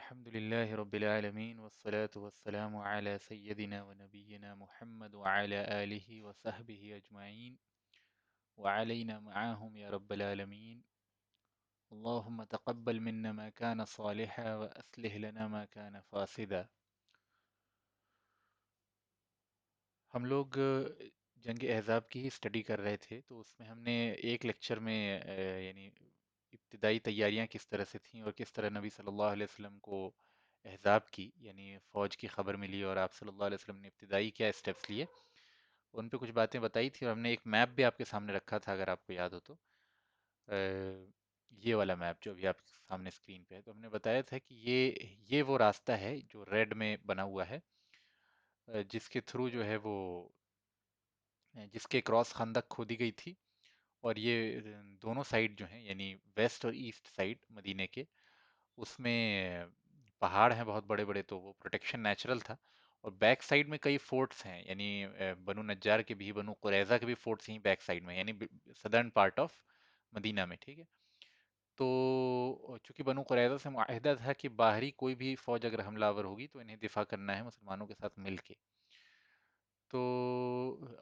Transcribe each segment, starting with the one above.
الحمد لله رب العالمين والصلاة والسلام على سيدنا ونبينا محمد وعلى آله وصحبه أجمعين وعلينا معاهم يا رب العالمين. اللهم تقبل منا ما كان صالحا وأصلح لنا ما كان فاسدا. ہم لوگ جنگ احزاب کی ہی اسٹڈی کر رہے تھے، تو اس میں ہم نے ایک لیکچر میں یعنی ابتدائی تیاریاں کس طرح سے تھیں اور کس طرح نبی صلی اللہ علیہ وسلم کو احزاب کی یعنی فوج کی خبر ملی اور آپ صلی اللہ علیہ وسلم نے ابتدائی کیا اسٹیپس لیے، ان پہ کچھ باتیں بتائی تھی اور ہم نے ایک میپ بھی آپ کے سامنے رکھا تھا اگر آپ کو یاد ہو تو، یہ والا میپ جو ابھی آپ کے سامنے اسکرین پہ ہے، تو ہم نے بتایا تھا کہ یہ وہ راستہ ہے جو ریڈ میں بنا ہوا ہے، جس کے تھرو جو ہے وہ جس کے کراس خندق کھودی گئی تھی، اور یہ دونوں سائڈ جو ہیں یعنی ویسٹ اور ایسٹ سائڈ مدینے کے، اس میں پہاڑ ہیں بہت بڑے بڑے، تو وہ پروٹیکشن نیچرل تھا، اور بیک سائڈ میں کئی فورٹس ہیں یعنی بنو نجار کے بھی، بنو قریظہ کے بھی فورٹس ہیں بیک سائڈ میں یعنی صدرن پارٹ آف مدینہ میں، ٹھیک ہے؟ تو چونکہ بنو قریظہ سے معاہدہ تھا کہ باہری کوئی بھی فوج اگر حملہ آور ہوگی تو انہیں دفاع کرنا ہے مسلمانوں کے ساتھ مل کے، تو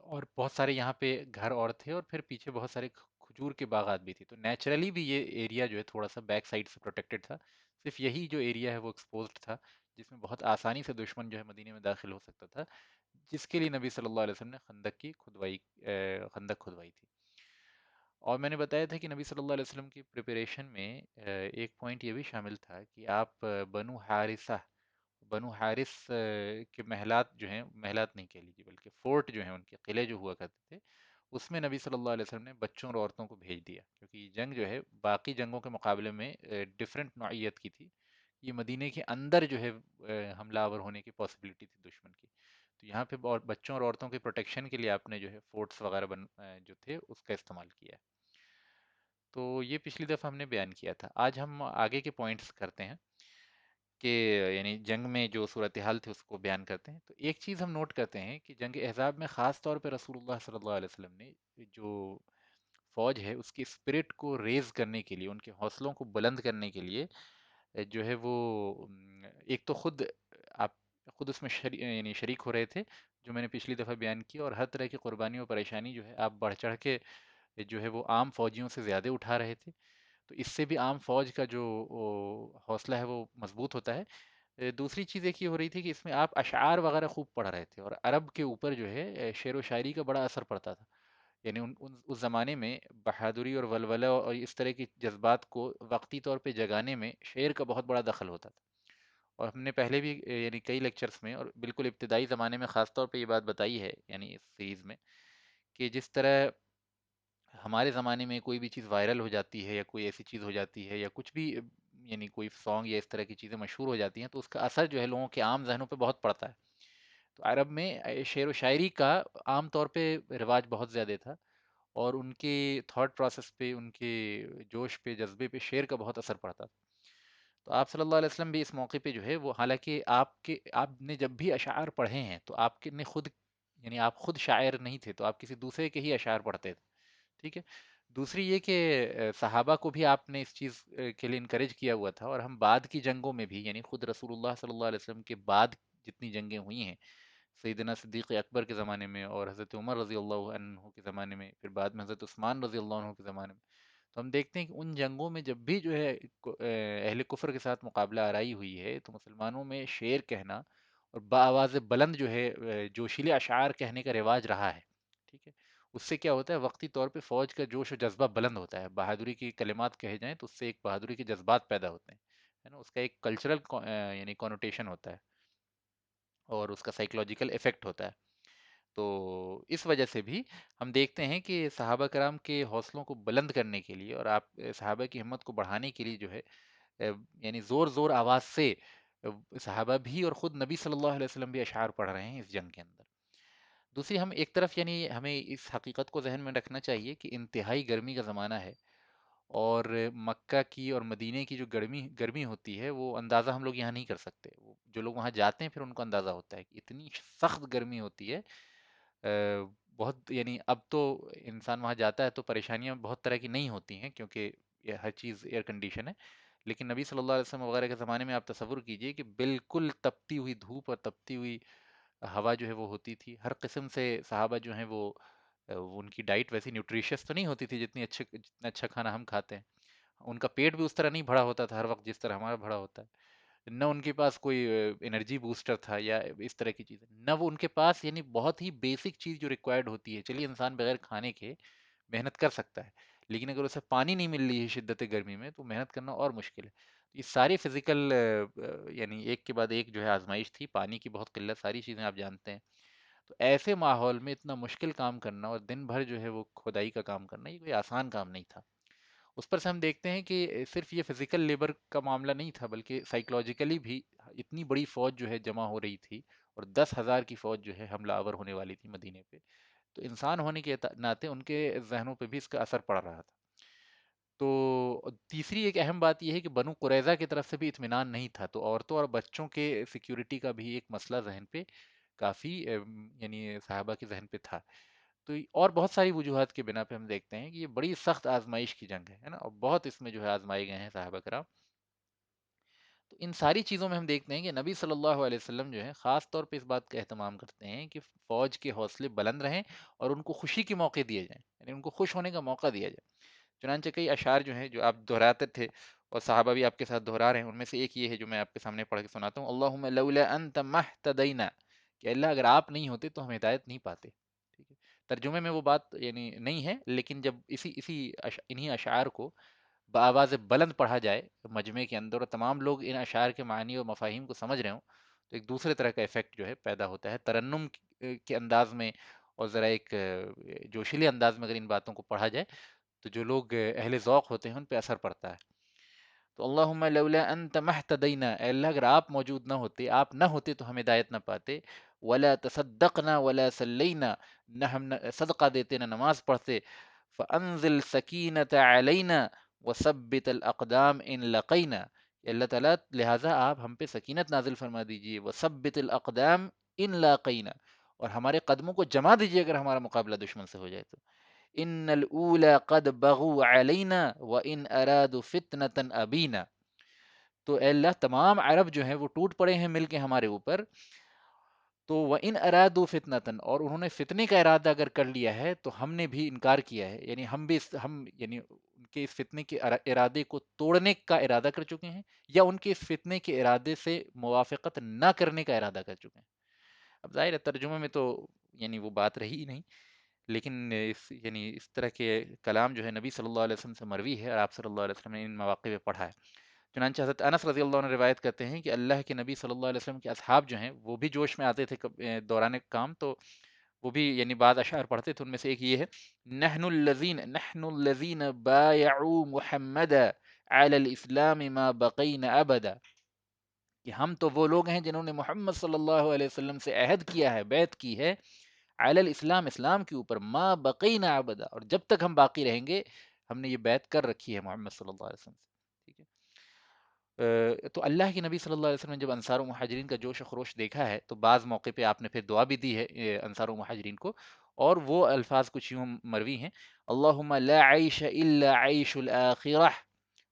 اور بہت سارے یہاں پہ گھر اور تھے، اور پھر پیچھے بہت سارے کھجور کے باغات بھی تھے، تو نیچرلی بھی یہ ایریا جو ہے تھوڑا سا بیک سائڈ سے پروٹیکٹڈ تھا، صرف یہی جو ایریا ہے وہ ایکسپوزڈ تھا، جس میں بہت آسانی سے دشمن جو ہے مدینے میں داخل ہو سکتا تھا، جس کے لیے نبی صلی اللہ علیہ وسلم نے خندق کھدوائی تھی. اور میں نے بتایا تھا کہ نبی صلی اللہ علیہ وسلم کی پریپریشن میں ایک پوائنٹ یہ بھی شامل تھا کہ آپ بنو حارث کے محلات جو ہیں، محلات نہیں کہہ لیجیے بلکہ فورٹ جو ہیں ان کے قلعے جو ہوا کرتے تھے، اس میں نبی صلی اللہ علیہ وسلم نے بچوں اور عورتوں کو بھیج دیا، کیونکہ یہ جنگ جو ہے باقی جنگوں کے مقابلے میں ڈفرینٹ نوعیت کی تھی. یہ مدینے کے اندر جو ہے حملہ آور ہونے کی پاسبلٹی تھی دشمن کی، تو یہاں پہ بچوں اور عورتوں کے پروٹیکشن کے لیے آپ نے جو ہے فورٹس وغیرہ جو تھے اس کا استعمال کیا ہے. تو یہ پچھلی دفعہ ہم نے بیان کیا تھا. آج ہم آگے کے پوائنٹس کرتے ہیں کہ یعنی جنگ میں جو صورتحال تھی اس کو بیان کرتے ہیں. تو ایک چیز ہم نوٹ کرتے ہیں کہ جنگ احزاب میں خاص طور پہ رسول اللہ صلی اللہ علیہ وسلم نے جو فوج ہے اس کی اسپرٹ کو ریز کرنے کے لیے، ان کے حوصلوں کو بلند کرنے کے لیے جو ہے وہ ایک تو آپ خود اس میں یعنی شریک ہو رہے تھے، جو میں نے پچھلی دفعہ بیان کیا، اور ہر طرح کی قربانی و پریشانی جو ہے آپ بڑھ چڑھ کے جو ہے وہ عام فوجیوں سے زیادہ اٹھا رہے تھے، تو اس سے بھی عام فوج کا جو حوصلہ ہے وہ مضبوط ہوتا ہے. دوسری چیز ایک یہ ہو رہی تھی کہ اس میں آپ اشعار وغیرہ خوب پڑھ رہے تھے، اور عرب کے اوپر جو ہے شعر و شاعری کا بڑا اثر پڑتا تھا، یعنی اس زمانے میں بہادری اور ولولہ اور اس طرح کی جذبات کو وقتی طور پہ جگانے میں شعر کا بہت بڑا دخل ہوتا تھا. اور ہم نے پہلے بھی یعنی کئی لیکچرز میں اور بالکل ابتدائی زمانے میں خاص طور پہ یہ بات بتائی ہے یعنی اس سیریز میں، کہ جس طرح ہمارے زمانے میں کوئی بھی چیز وائرل ہو جاتی ہے یا کوئی ایسی چیز ہو جاتی ہے یا کچھ بھی یعنی کوئی سانگ یا اس طرح کی چیزیں مشہور ہو جاتی ہیں، تو اس کا اثر جو ہے لوگوں کے عام ذہنوں پہ بہت پڑتا ہے. تو عرب میں شعر و شاعری کا عام طور پہ رواج بہت زیادہ تھا، اور ان کے تھاٹ پروسیس پہ، ان کے جوش پہ، جذبے پہ شعر کا بہت اثر پڑتا تھا. تو آپ صلی اللہ علیہ وسلم بھی اس موقع پہ جو ہے وہ، حالانکہ آپ نے جب بھی اشعار پڑھے ہیں تو آپ کے نے خود یعنی آپ خود شاعر نہیں تھے، تو آپ کسی دوسرے کے ہی اشعار پڑھتے تھے، ٹھیک ہے؟ دوسری یہ کہ صحابہ کو بھی آپ نے اس چیز کے لیے انکریج کیا ہوا تھا، اور ہم بعد کی جنگوں میں بھی یعنی خود رسول اللہ صلی اللہ علیہ وسلم کے بعد جتنی جنگیں ہوئی ہیں، سیدنا صدیق اکبر کے زمانے میں اور حضرت عمر رضی اللہ عنہ کے زمانے میں، پھر بعد میں حضرت عثمان رضی اللہ عنہ کے زمانے میں، تو ہم دیکھتے ہیں کہ ان جنگوں میں جب بھی جو ہے اہل کفر کے ساتھ مقابلہ آرائی ہوئی ہے، تو مسلمانوں میں شعر کہنا اور بآواز بلند جو ہے جوشیلے اشعار کہنے کا رواج رہا ہے، ٹھیک ہے؟ اس سے کیا ہوتا ہے، وقتی طور پہ فوج کا جوش و جذبہ بلند ہوتا ہے، بہادری کی کلمات کہے جائیں تو اس سے ایک بہادری کے جذبات پیدا ہوتے ہیں، ہے نا؟ اس کا ایک کلچرل یعنی کونوٹیشن ہوتا ہے، اور اس کا سائیکلوجیکل افیکٹ ہوتا ہے. تو اس وجہ سے بھی ہم دیکھتے ہیں کہ صحابہ کرام کے حوصلوں کو بلند کرنے کے لیے اور آپ صحابہ کی ہمت کو بڑھانے کے لیے جو ہے یعنی زور زور آواز سے صحابہ بھی اور خود نبی صلی اللہ علیہ وسلم بھی اشعار پڑھ رہے ہیں اس جنگ کے اندر. دوسری ہم ایک طرف یعنی ہمیں اس حقیقت کو ذہن میں رکھنا چاہیے کہ انتہائی گرمی کا زمانہ ہے، اور مکہ کی اور مدینے کی جو گرمی گرمی ہوتی ہے وہ اندازہ ہم لوگ یہاں نہیں کر سکتے. جو لوگ وہاں جاتے ہیں پھر ان کو اندازہ ہوتا ہے کہ اتنی سخت گرمی ہوتی ہے. بہت یعنی اب تو انسان وہاں جاتا ہے تو پریشانیاں بہت طرح کی نہیں ہوتی ہیں کیونکہ یہ ہر چیز ایئر کنڈیشن ہے، لیکن نبی صلی اللہ علیہ وسلم وغیرہ کے زمانے میں آپ تصور کیجئے کہ بالکل تپتی ہوئی دھوپ اور تپتی ہوئی ہوا جو ہے وہ ہوتی تھی، ہر قسم سے صحابہ جو ہیں وہ ان کی ڈائٹ ویسی نیوٹریشس تو نہیں ہوتی تھی جتنا اچھا کھانا ہم کھاتے ہیں، ان کا پیٹ بھی اس طرح نہیں بھرا ہوتا تھا ہر وقت جس طرح ہمارا بھرا ہوتا ہے، نہ ان کے پاس کوئی انرجی بوسٹر تھا یا اس طرح کی چیزیں، نہ وہ ان کے پاس یعنی بہت ہی بیسک چیز جو ریکوائرڈ ہوتی ہے، چلیے انسان بغیر کھانے کے محنت کر سکتا ہے، لیکن اگر اسے پانی نہیں مل رہی ہے شدت گرمی میں تو محنت کرنا اور مشکل ہے۔ یہ ساری فزیکل یعنی ایک کے بعد ایک جو ہے آزمائش تھی، پانی کی بہت قلت، ساری چیزیں آپ جانتے ہیں، تو ایسے ماحول میں اتنا مشکل کام کرنا اور دن بھر جو ہے وہ کھدائی کا کام کرنا، یہ کوئی آسان کام نہیں تھا۔ اس پر سے ہم دیکھتے ہیں کہ صرف یہ فزیکل لیبر کا معاملہ نہیں تھا بلکہ سائیکلوجیکلی بھی اتنی بڑی فوج جو ہے جمع ہو رہی تھی، اور 10,000 کی فوج جو ہے حملہ آور ہونے والی تھی مدینے پہ، تو انسان ہونے کے ناطے ان کے ذہنوں پہ بھی اس کا اثر پڑ رہا تھا۔ تو تیسری ایک اہم بات یہ ہے کہ بنو قریظہ کی طرف سے بھی اطمینان نہیں تھا، تو عورتوں اور بچوں کے سیکیورٹی کا بھی ایک مسئلہ ذہن پہ کافی یعنی صحابہ کے ذہن پہ تھا۔ تو اور بہت ساری وجوہات کے بنا پہ ہم دیکھتے ہیں کہ یہ بڑی سخت آزمائش کی جنگ ہے نا، اور بہت اس میں جو ہے آزمائے گئے ہیں صحابہ کرام۔ تو ان ساری چیزوں میں ہم دیکھتے ہیں کہ نبی صلی اللہ علیہ وسلم جو ہے خاص طور پہ اس بات کا اہتمام کرتے ہیں کہ فوج کے حوصلے بلند رہیں اور ان کو خوشی کے موقع دیے جائیں، یعنی ان کو خوش ہونے کا موقع دیا جائے۔ چنانچہ کئی اشعار جو ہیں جو آپ دہراتے تھے اور صحابہ بھی آپ کے ساتھ دہرا رہے ہیں، ان میں سے ایک یہ ہے جو میں آپ کے سامنے پڑھ کے سناتا ہوں: اللہم لولا انت مہتدینا، کہ اللہ اگر آپ نہیں ہوتے تو ہم ہدایت نہیں پاتے۔ ٹھیک ہے، ترجمے میں وہ بات یعنی نہیں ہے، لیکن جب انہی اشعار کو بآواز بلند پڑھا جائے مجمع کے اندر اور تمام لوگ ان اشعار کے معنی اور مفاہیم کو سمجھ رہے ہوں، تو ایک دوسرے طرح کا ایفیکٹ جو ہے پیدا ہوتا ہے ترنم کے انداز میں، اور ذرا ایک جوشیلے انداز میں اگر ان باتوں کو پڑھا جائے تو جو لوگ اہل ذوق ہوتے ہیں ان پہ اثر پڑتا ہے۔ تو اللہم لولا انت مہتدینا، اے اللہ اگر آپ موجود نہ ہوتے، آپ نہ ہوتے تو ہم ہدایت نہ پاتے، ولا تصدقنا ولا صلینا، نہ ہم صدقہ دیتے نہ نماز پڑھتے، فانزل سکینت علینا وثبت الاقدام ان لقینا، کہ اللہ تعالیٰ لہٰذا آپ ہم پہ سکینت نازل فرما دیجئے، وثبت الاقدام ان لاقینا، اور ہمارے قدموں کو جما دیجئے اگر ہمارا مقابلہ دشمن سے ہو جائے تو، ان الاولی قد بغوا علینا وان ارادوا فتنة ابینا، تو اے اللہ تمام عرب جو ہیں وہ ٹوٹ پڑے ہیں مل کے ہمارے اوپر، تو وَإِنْ أَرَادُوا فِتْنَةً، اور انہوں نے فتنے کا ارادہ اگر کر لیا ہے تو ہم نے بھی انکار کیا ہے، یعنی ہم یعنی ان کے اس فتنے کے ارادے کو توڑنے کا ارادہ کر چکے ہیں، یا ان کے اس فتنے کے ارادے سے موافقت نہ کرنے کا ارادہ کر چکے ہیں۔ اب ظاہر ہے ترجمے میں تو یعنی وہ بات رہی ہی نہیں، لیکن یعنی اس طرح کے کلام جو ہے نبی صلی اللہ علیہ وسلم سے مروی ہے، اور آپ صلی اللہ علیہ وسلم نے ان مواقع پہ پڑھا ہے۔ چنانچہ حضرت انس رضی اللہ عنہ روایت کرتے ہیں کہ اللہ کے نبی صلی اللہ علیہ وسلم کے اصحاب جو ہیں وہ بھی جوش میں آتے تھے دوران کام، تو وہ بھی یعنی بعض اشعار پڑھتے تھے، ان میں سے ایک یہ ہے: نحن الذین بایعوا محمدا علی الاسلام ما بقینا ابدا، کہ ہم تو وہ لوگ ہیں جنہوں نے محمد صلی اللہ علیہ وسلم سے عہد کیا ہے، بیعت کی ہے، علی الاسلام، اسلام کے اوپر، ما بقینا ابدا، اور جب تک ہم باقی رہیں گے ہم نے یہ بیعت کر رکھی ہے محمد صلی اللہ علیہ وسلم سے۔ ٹھیک ہے، تو اللہ کے نبی صلی اللہ علیہ وسلم نے جب انصار و مہاجرین کا جوش و خروش دیکھا ہے تو بعض موقع پہ آپ نے پھر دعا بھی دی ہے انصار و مہاجرین کو، اور وہ الفاظ کچھ یوں مروی ہیں: اللہم لا عیش الا عیش الآخرہ،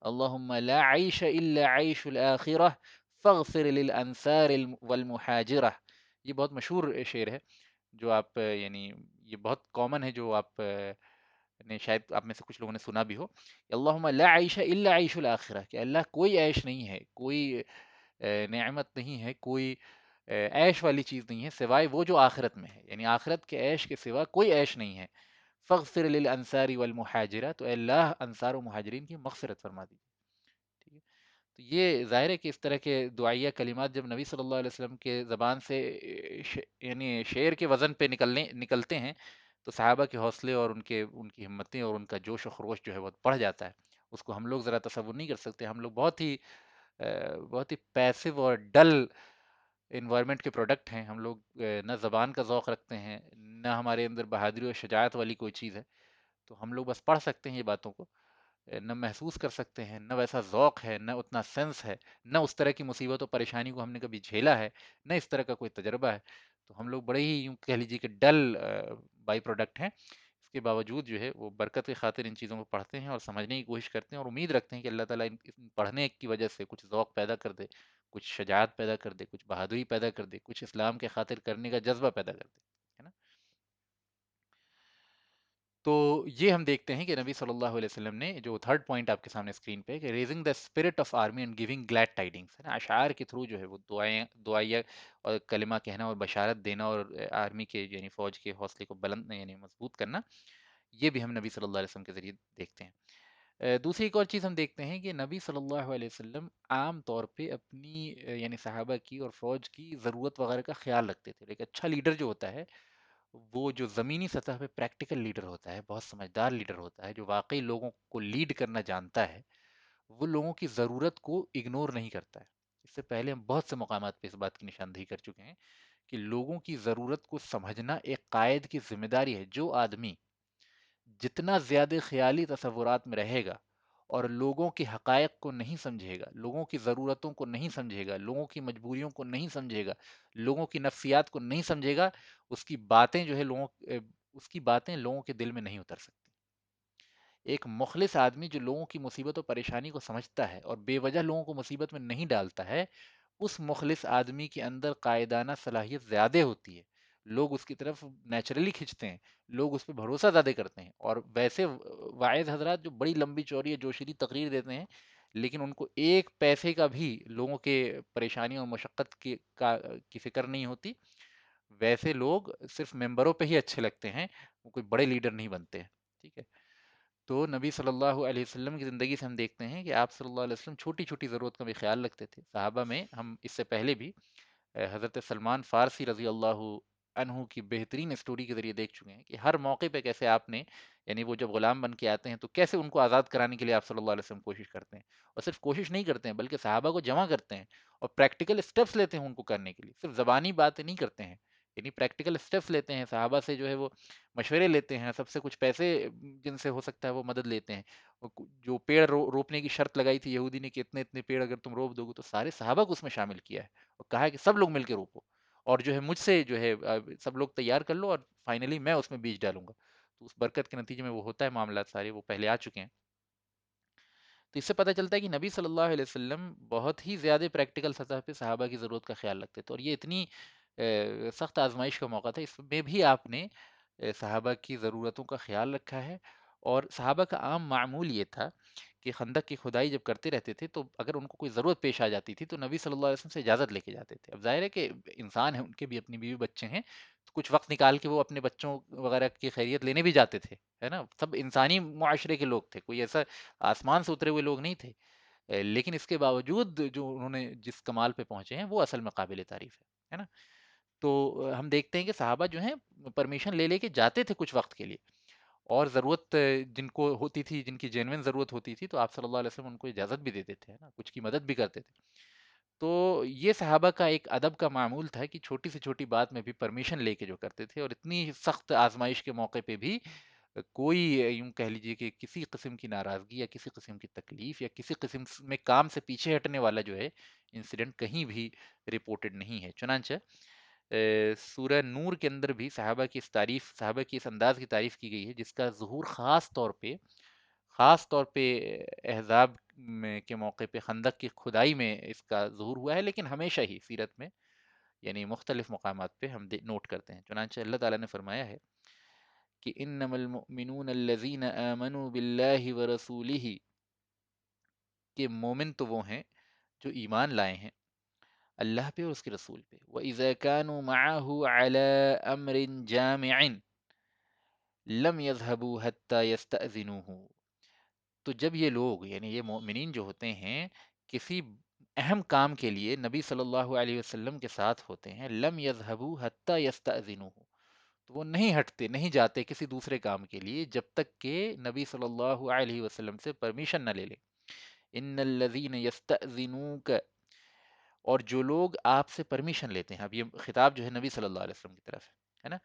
اللہم لا عیش الا عیش الآخرہ فاغفر للانصار والمہاجرہ۔ یہ بہت مشہور شعر ہے جو آپ یعنی یہ بہت کامن ہے، جو آپ نے شاید آپ میں سے کچھ لوگوں نے سنا بھی ہو: اللہم لا عیش الا عیش الآخرہ، کہ اللہ کوئی عیش نہیں ہے، کوئی نعمت نہیں ہے، کوئی عیش والی چیز نہیں ہے سوائے وہ جو آخرت میں ہے، یعنی آخرت کے عیش کے سوا کوئی عیش نہیں ہے۔ فاغفر للانصار والمہاجرہ، تو اے اللہ انصار و مہاجرین کی مغفرت فرما دیجیے۔ ٹھیک ہے، تو یہ ظاہر ہے کہ اس طرح کے دعائیہ کلمات جب نبی صلی اللہ علیہ وسلم کے زبان سے یعنی شعر کے وزن پہ نکلتے ہیں تو صحابہ کے حوصلے اور ان کی ہمتیں اور ان کا جوش و خروش جو ہے وہ بڑھ جاتا ہے، اس کو ہم لوگ ذرا تصور نہیں کر سکتے، ہم لوگ بہت ہی پیسو اور ڈل انوائرمنٹ کے پروڈکٹ ہیں، ہم لوگ نہ زبان کا ذوق رکھتے ہیں، نہ ہمارے اندر بہادری اور شجاعت والی کوئی چیز ہے، تو ہم لوگ بس پڑھ سکتے ہیں یہ باتوں کو، نہ محسوس کر سکتے ہیں، نہ ویسا ذوق ہے، نہ اتنا سینس ہے، نہ اس طرح کی مصیبت و پریشانی کو ہم نے کبھی جھیلا ہے، نہ اس طرح کا کوئی تجربہ ہے، تو ہم لوگ بڑے ہی یوں کہہ لیجیے کہ ڈل بائی پروڈکٹ ہیں، اس کے باوجود جو ہے وہ برکت کی خاطر ان چیزوں کو پڑھتے ہیں اور سمجھنے کی کوشش کرتے ہیں، اور امید رکھتے ہیں کہ اللہ تعالیٰ ان پڑھنے کی وجہ سے کچھ ذوق پیدا کر دے، کچھ شجاعت پیدا کر دے، کچھ بہادری پیدا کر دے، کچھ اسلام کے خاطر کرنے کا جذبہ پیدا کر دے، ہے نا؟ تو یہ ہم دیکھتے ہیں کہ نبی صلی اللہ علیہ وسلم نے جو تھرڈ پوائنٹ آپ کے سامنے اسکرین پہ ہے کہ raising the spirit of army and giving glad tidings, ہے نا، اشعار کے تھرو جو ہے وہ دعائیں دعائیہ اور کلمہ کہنا اور بشارت دینا اور آرمی کے یعنی فوج کے حوصلے کو بلند یعنی مضبوط کرنا، یہ بھی ہم نبی صلی اللہ علیہ وسلم کے ذریعے دیکھتے ہیں۔ دوسری ایک اور چیز ہم دیکھتے ہیں کہ نبی صلی اللہ علیہ وسلم عام طور پہ اپنی یعنی صحابہ کی اور فوج کی ضرورت وغیرہ کا خیال رکھتے تھے۔ ایک اچھا لیڈر جو ہوتا ہے وہ جو زمینی سطح پہ پریکٹیکل لیڈر ہوتا ہے، بہت سمجھدار لیڈر ہوتا ہے، جو واقعی لوگوں کو لیڈ کرنا جانتا ہے، وہ لوگوں کی ضرورت کو اگنور نہیں کرتا ہے۔ اس سے پہلے ہم بہت سے مقامات پہ اس بات کی نشاندہی کر چکے ہیں کہ لوگوں کی ضرورت کو سمجھنا ایک قائد کی ذمہ داری ہے۔ جو آدمی جتنا زیادہ خیالی تصورات میں رہے گا اور لوگوں کے حقائق کو نہیں سمجھے گا، لوگوں کی ضرورتوں کو نہیں سمجھے گا، لوگوں کی مجبوریوں کو نہیں سمجھے گا، لوگوں کی نفسیات کو نہیں سمجھے گا، اس کی باتیں جو ہے اس کی باتیں لوگوں کے دل میں نہیں اتر سکتی۔ ایک مخلص آدمی جو لوگوں کی مصیبت و پریشانی کو سمجھتا ہے اور بے وجہ لوگوں کو مصیبت میں نہیں ڈالتا ہے، اس مخلص آدمی کے اندر قائدانہ صلاحیت زیادہ ہوتی ہے، لوگ اس کی طرف نیچرلی کھنچتے ہیں، لوگ اس پہ بھروسہ زیادہ کرتے ہیں۔ اور ویسے واعظ حضرات جو بڑی لمبی چوڑی جوشیلی تقریر دیتے ہیں، لیکن ان کو ایک پیسے کا بھی لوگوں کے پریشانی اور مشقت کی فکر نہیں ہوتی، ویسے لوگ صرف ممبروں پہ ہی اچھے لگتے ہیں، وہ کوئی بڑے لیڈر نہیں بنتے ہیں، ٹھیک ہے؟ تو نبی صلی اللہ علیہ وسلم کی زندگی سے ہم دیکھتے ہیں کہ آپ صلی اللہ علیہ وسلم چھوٹی چھوٹی ضرورت کا بھی خیال رکھتے تھے۔ صحابہ میں ہم اس سے پہلے بھی حضرت سلمان فارسی رضی اللہ عنہ کی بہترین اسٹوری کے ذریعے دیکھ چکے ہیں کہ ہر موقع پہ کیسے آپ نے یعنی وہ جب غلام بن کے آتے ہیں تو کیسے ان کو آزاد کرانے کے لیے آپ صلی اللہ علیہ وسلم کوشش کرتے ہیں، اور صرف کوشش نہیں کرتے ہیں بلکہ صحابہ کو جمع کرتے ہیں اور پریکٹیکل اسٹیپس لیتے ہیں ان کو کرنے کے لیے، صرف زبانی باتیں نہیں کرتے ہیں، یعنی پریکٹیکل اسٹیپس لیتے ہیں، صحابہ سے جو ہے وہ مشورے لیتے ہیں، سب سے کچھ پیسے جن سے ہو سکتا ہے وہ مدد لیتے ہیں۔ جو پیڑ روپنے کی شرط لگائی تھی یہودی نے کہ اتنے اتنے پیڑ اگر تم روپ دو گے، تو سارے صحابہ کو اس میں شامل کیا ہے اور کہا ہے کہ سب لوگ مل کے روپو، اور جو ہے مجھ سے جو ہے سب لوگ تیار کر لو اور فائنلی میں اس میں بیج ڈالوں گا۔ تو اس برکت کے نتیجے میں وہ ہوتا ہے، معاملات سارے وہ پہلے آ چکے ہیں۔ تو اس سے پتہ چلتا ہے کہ نبی صلی اللہ علیہ وسلم بہت ہی زیادہ پریکٹیکل سطح پہ صحابہ کی ضرورت کا خیال رکھتے تھے، اور یہ اتنی سخت آزمائش کا موقع تھا، اس میں بھی آپ نے صحابہ کی ضرورتوں کا خیال رکھا ہے۔ اور صحابہ کا عام معمول یہ تھا کہ خندق کی کھدائی جب کرتے رہتے تھے تو اگر ان کو کوئی ضرورت پیش آ جاتی تھی تو نبی صلی اللہ علیہ وسلم سے اجازت لے کے جاتے تھے۔ اب ظاہر ہے کہ انسان ہیں، ان کے بھی اپنی بیوی بچے ہیں، تو کچھ وقت نکال کے وہ اپنے بچوں وغیرہ کی خیریت لینے بھی جاتے تھے، ہے نا؟ سب انسانی معاشرے کے لوگ تھے، کوئی ایسا آسمان سے اترے ہوئے لوگ نہیں تھے۔ لیکن اس کے باوجود جو انہوں نے جس کمال پہ پہنچے ہیں وہ اصل میں قابل تعریف ہے نا؟ تو ہم دیکھتے ہیں کہ صحابہ جو ہیں پرمیشن لے لے کے جاتے تھے کچھ وقت کے لیے، اور ضرورت جن کو ہوتی تھی، جن کی جینوین ضرورت ہوتی تھی، تو آپ صلی اللہ علیہ وسلم ان کو اجازت بھی دیتے تھے، ہے نا؟ کچھ کی مدد بھی کرتے تھے۔ تو یہ صحابہ کا ایک ادب کا معمول تھا کہ چھوٹی سے چھوٹی بات میں بھی پرمیشن لے کے جو کرتے تھے، اور اتنی سخت آزمائش کے موقع پہ بھی کوئی یوں کہہ لیجئے کہ کسی قسم کی ناراضگی یا کسی قسم کی تکلیف یا کسی قسم میں کام سے پیچھے ہٹنے والا جو ہے انسیڈنٹ کہیں بھی رپورٹڈ نہیں ہے۔ چنانچہ سورہ نور کے اندر بھی صحابہ کی اس تعریف، صحابہ کی اس انداز کی تعریف کی گئی ہے جس کا ظہور خاص طور پہ احزاب میں کے موقع پہ خندق کی کھدائی میں اس کا ظہور ہوا ہے، لیکن ہمیشہ ہی سیرت میں یعنی مختلف مقامات پہ ہم نوٹ کرتے ہیں۔ چنانچہ اللہ تعالیٰ نے فرمایا ہے کہ انما المؤمنون الذین آمنوا باللہ ورسولہ، کہ مومن تو وہ ہیں جو ایمان لائے ہیں اللہ پہ اور اس کے رسول پہ، وَإِذَا كَانُوا مَعَهُ عَلَىٰ أَمْرٍ جَامِعٍ لَمْ يَذْهَبُوا حَتَّى يَسْتَأْذِنُوهُ، تو جب یہ لوگ یعنی یہ مومنین جو ہوتے ہیں کسی اہم کام کے لیے نبی صلی اللہ علیہ وسلم کے ساتھ ہوتے ہیں، لم يذهبوا حتى يستأذنوه، تو وہ نہیں ہٹتے، نہیں جاتے کسی دوسرے کام کے لیے جب تک کہ نبی صلی اللہ علیہ وسلم سے پرمیشن نہ لے لیں۔ ان الذين يستأذنوك، اور جو لوگ آپ سے پرمیشن لیتے ہیں، اب یہ خطاب جو ہے نبی صلی اللہ علیہ وسلم کی طرف ہے نا،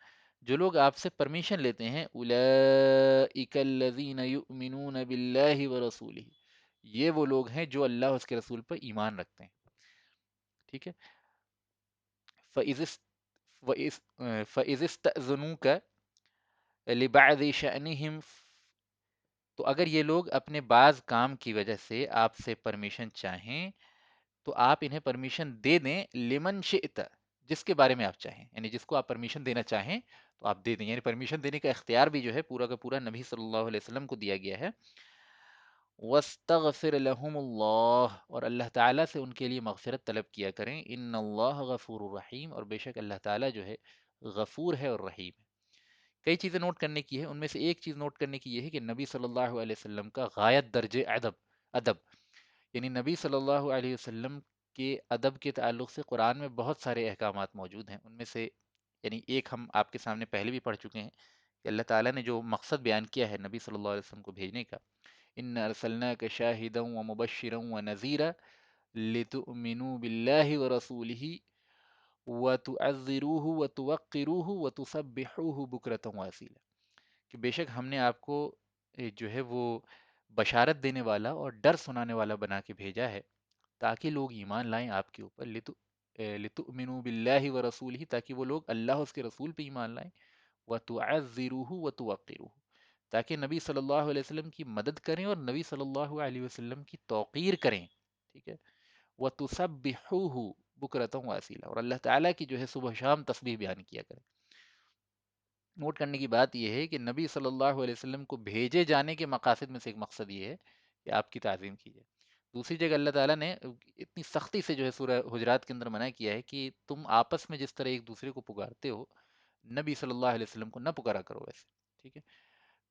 جو لوگ آپ سے پرمیشن لیتے ہیں، اولئک الذین یؤمنون باللہ ورسولہ، یہ وہ لوگ ہیں جو اللہ اور اس کے رسول پر ایمان رکھتے ہیں، ٹھیک ہے؟ فَإِذِ اسْتَأْذَنُوكَ، لبعض شأنہم، تو اگر یہ لوگ اپنے بعض کام کی وجہ سے آپ سے پرمیشن چاہیں تو آپ انہیں پرمیشن دے دیں، لمن شئت، جس کے بارے میں آپ چاہیں، یعنی جس کو آپ پرمیشن دینا چاہیں تو آپ دے دیں، یعنی پرمیشن دینے کا اختیار بھی جو ہے پورا کا پورا نبی صلی اللہ علیہ وسلم کو دیا گیا ہے۔ وَاسْتَغْفِرْ لَهُمُ اللَّهُ، اور اللہ تعالیٰ سے ان کے لیے مغفرت طلب کیا کریں، ان اللہ غفور الرحیم، اور بے شک اللہ تعالیٰ جو ہے غفور ہے اور رحیم ہے۔ کئی چیزیں نوٹ کرنے کی ہے، ان میں سے ایک چیز نوٹ کرنے کی یہ ہے کہ نبی صلی اللہ علیہ وسلم کا غایت درجے ادب، یعنی نبی صلی اللہ علیہ وسلم کے ادب کے تعلق سے قرآن میں بہت سارے احکامات موجود ہیں، ان میں سے یعنی ایک ہم آپ کے سامنے پہلے بھی پڑھ چکے ہیں کہ اللہ تعالیٰ نے جو مقصد بیان کیا ہے نبی صلی اللہ علیہ وسلم کو بھیجنے کا، ان ارسلناک شاہدا ومبشرا ونذیرا لتؤمنوا باللہ ورسولہ وتعذروہ وتوقروہ وتسبحوہ بکرۃ واصیلا، کہ بے شک ہم نے آپ کو جو ہے وہ بشارت دینے والا اور ڈر سنانے والا بنا کے بھیجا ہے تاکہ لوگ ایمان لائیں آپ کے اوپر، لتؤمنوا باللہ ورسولہ، تاکہ وہ لوگ اللہ اور اس کے رسول پہ ایمان لائیں، وتعذروہ وتوقروہ، تاکہ نبی صلی اللہ علیہ وسلم کی مدد کریں اور نبی صلی اللہ علیہ وسلم کی توقیر کریں، ٹھیک ہے، وَتُسَبِّحُوهُ بُكْرَةً وَأَصِيلًا، اور اللہ تعالیٰ کی جو ہے صبح شام تسبیح بیان کیا کریں۔ نوٹ کرنے کی بات یہ ہے کہ نبی صلی اللہ علیہ وسلم کو بھیجے جانے کے مقاصد میں سے ایک مقصد یہ ہے کہ آپ کی تعظیم کی جائے۔ دوسری جگہ اللہ تعالیٰ نے اتنی سختی سے جو ہے سورہ حجرات کے اندر منع کیا ہے کہ تم آپس میں جس طرح ایک دوسرے کو پکارتے ہو، نبی صلی اللہ علیہ وسلم کو نہ پکارا کرو ویسے، ٹھیک ہے۔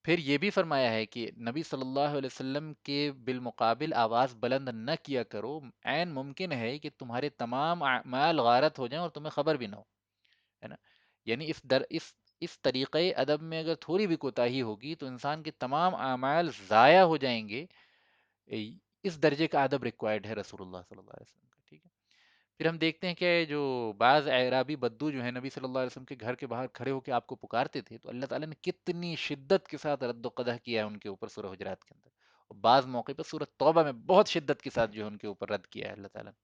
پھر یہ بھی فرمایا ہے کہ نبی صلی اللہ علیہ وسلم کے بالمقابل آواز بلند نہ کیا کرو، عین ممکن ہے کہ تمہارے تمام اعمال غارت ہو جائیں اور تمہیں خبر بھی نہ ہو، ہے نا، یعنی اس طریقے ادب میں اگر تھوڑی بھی کوتاہی ہوگی تو انسان کے تمام اعمال ضائع ہو جائیں گے۔ اس درجے کا ادب ریکوائرڈ ہے رسول اللہ صلی اللہ علیہ وسلم کا، ٹھیک ہے۔ پھر ہم دیکھتے ہیں کہ جو بعض اعرابی بدو جو ہیں نبی صلی اللہ علیہ وسلم کے گھر کے باہر کھڑے ہو کے آپ کو پکارتے تھے، تو اللہ تعالیٰ نے کتنی شدت کے ساتھ رد و قدح کیا ہے ان کے اوپر سورہ حجرات کے اندر، اور بعض موقع پر سورہ توبہ میں بہت شدت کے ساتھ جو ہے ان کے اوپر رد کیا ہے اللہ تعالیٰ نے۔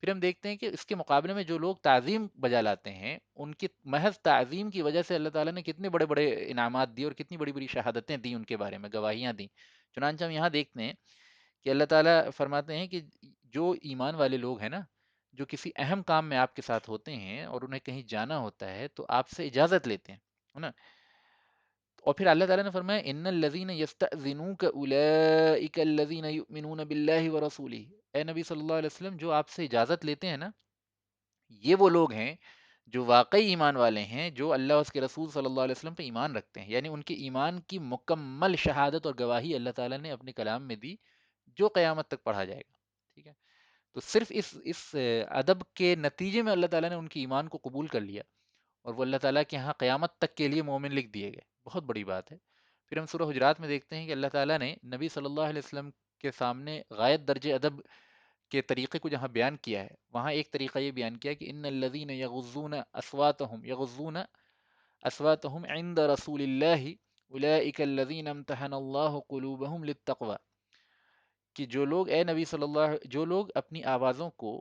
پھر ہم دیکھتے ہیں کہ اس کے مقابلے میں جو لوگ تعظیم بجا لاتے ہیں، ان کی محض تعظیم کی وجہ سے اللہ تعالیٰ نے کتنے بڑے بڑے انعامات دیے اور کتنی بڑی بڑی شہادتیں دی، ان کے بارے میں گواہیاں دیں۔ چنانچہ ہم یہاں دیکھتے ہیں کہ اللہ تعالیٰ فرماتے ہیں کہ جو ایمان والے لوگ ہیں نا، جو کسی اہم کام میں آپ کے ساتھ ہوتے ہیں اور انہیں کہیں جانا ہوتا ہے تو آپ سے اجازت لیتے ہیں، ہے نا، اور پھر اللہ تعالیٰ نے فرمایا ان الذین یستأذنوک اولئک الذین یؤمنون باللہ ورسولہ، اے نبی صلی اللہ علیہ وسلم جو آپ سے اجازت لیتے ہیں نا، یہ وہ لوگ ہیں جو واقعی ایمان والے ہیں، جو اللہ اور اس کے رسول صلی اللہ علیہ وسلم پہ ایمان رکھتے ہیں، یعنی ان کے ایمان کی مکمل شہادت اور گواہی اللہ تعالیٰ نے اپنے کلام میں دی، جو قیامت تک پڑھا جائے گا، ٹھیک ہے۔ تو صرف اس ادب کے نتیجے میں اللہ تعالیٰ نے ان کے ایمان کو قبول کر لیا، اور وہ اللہ تعالیٰ کے ہاں قیامت تک کے لیے مومن لکھ دیے گئے، بہت بڑی بات ہے۔ پھر ہم سورہ حجرات میں دیکھتے ہیں کہ اللہ تعالیٰ نے نبی صلی اللہ علیہ وسلم کے سامنے غایت درجے ادب کے طریقے کو جہاں بیان کیا ہے، وہاں ایک طریقہ یہ بیان کیا کہ ان الذین یغضون اصواتهم عند رسول اللہ اولئک الذین امتحن اللہ قلوبهم للتقوی، کہ جو لوگ اپنی آوازوں کو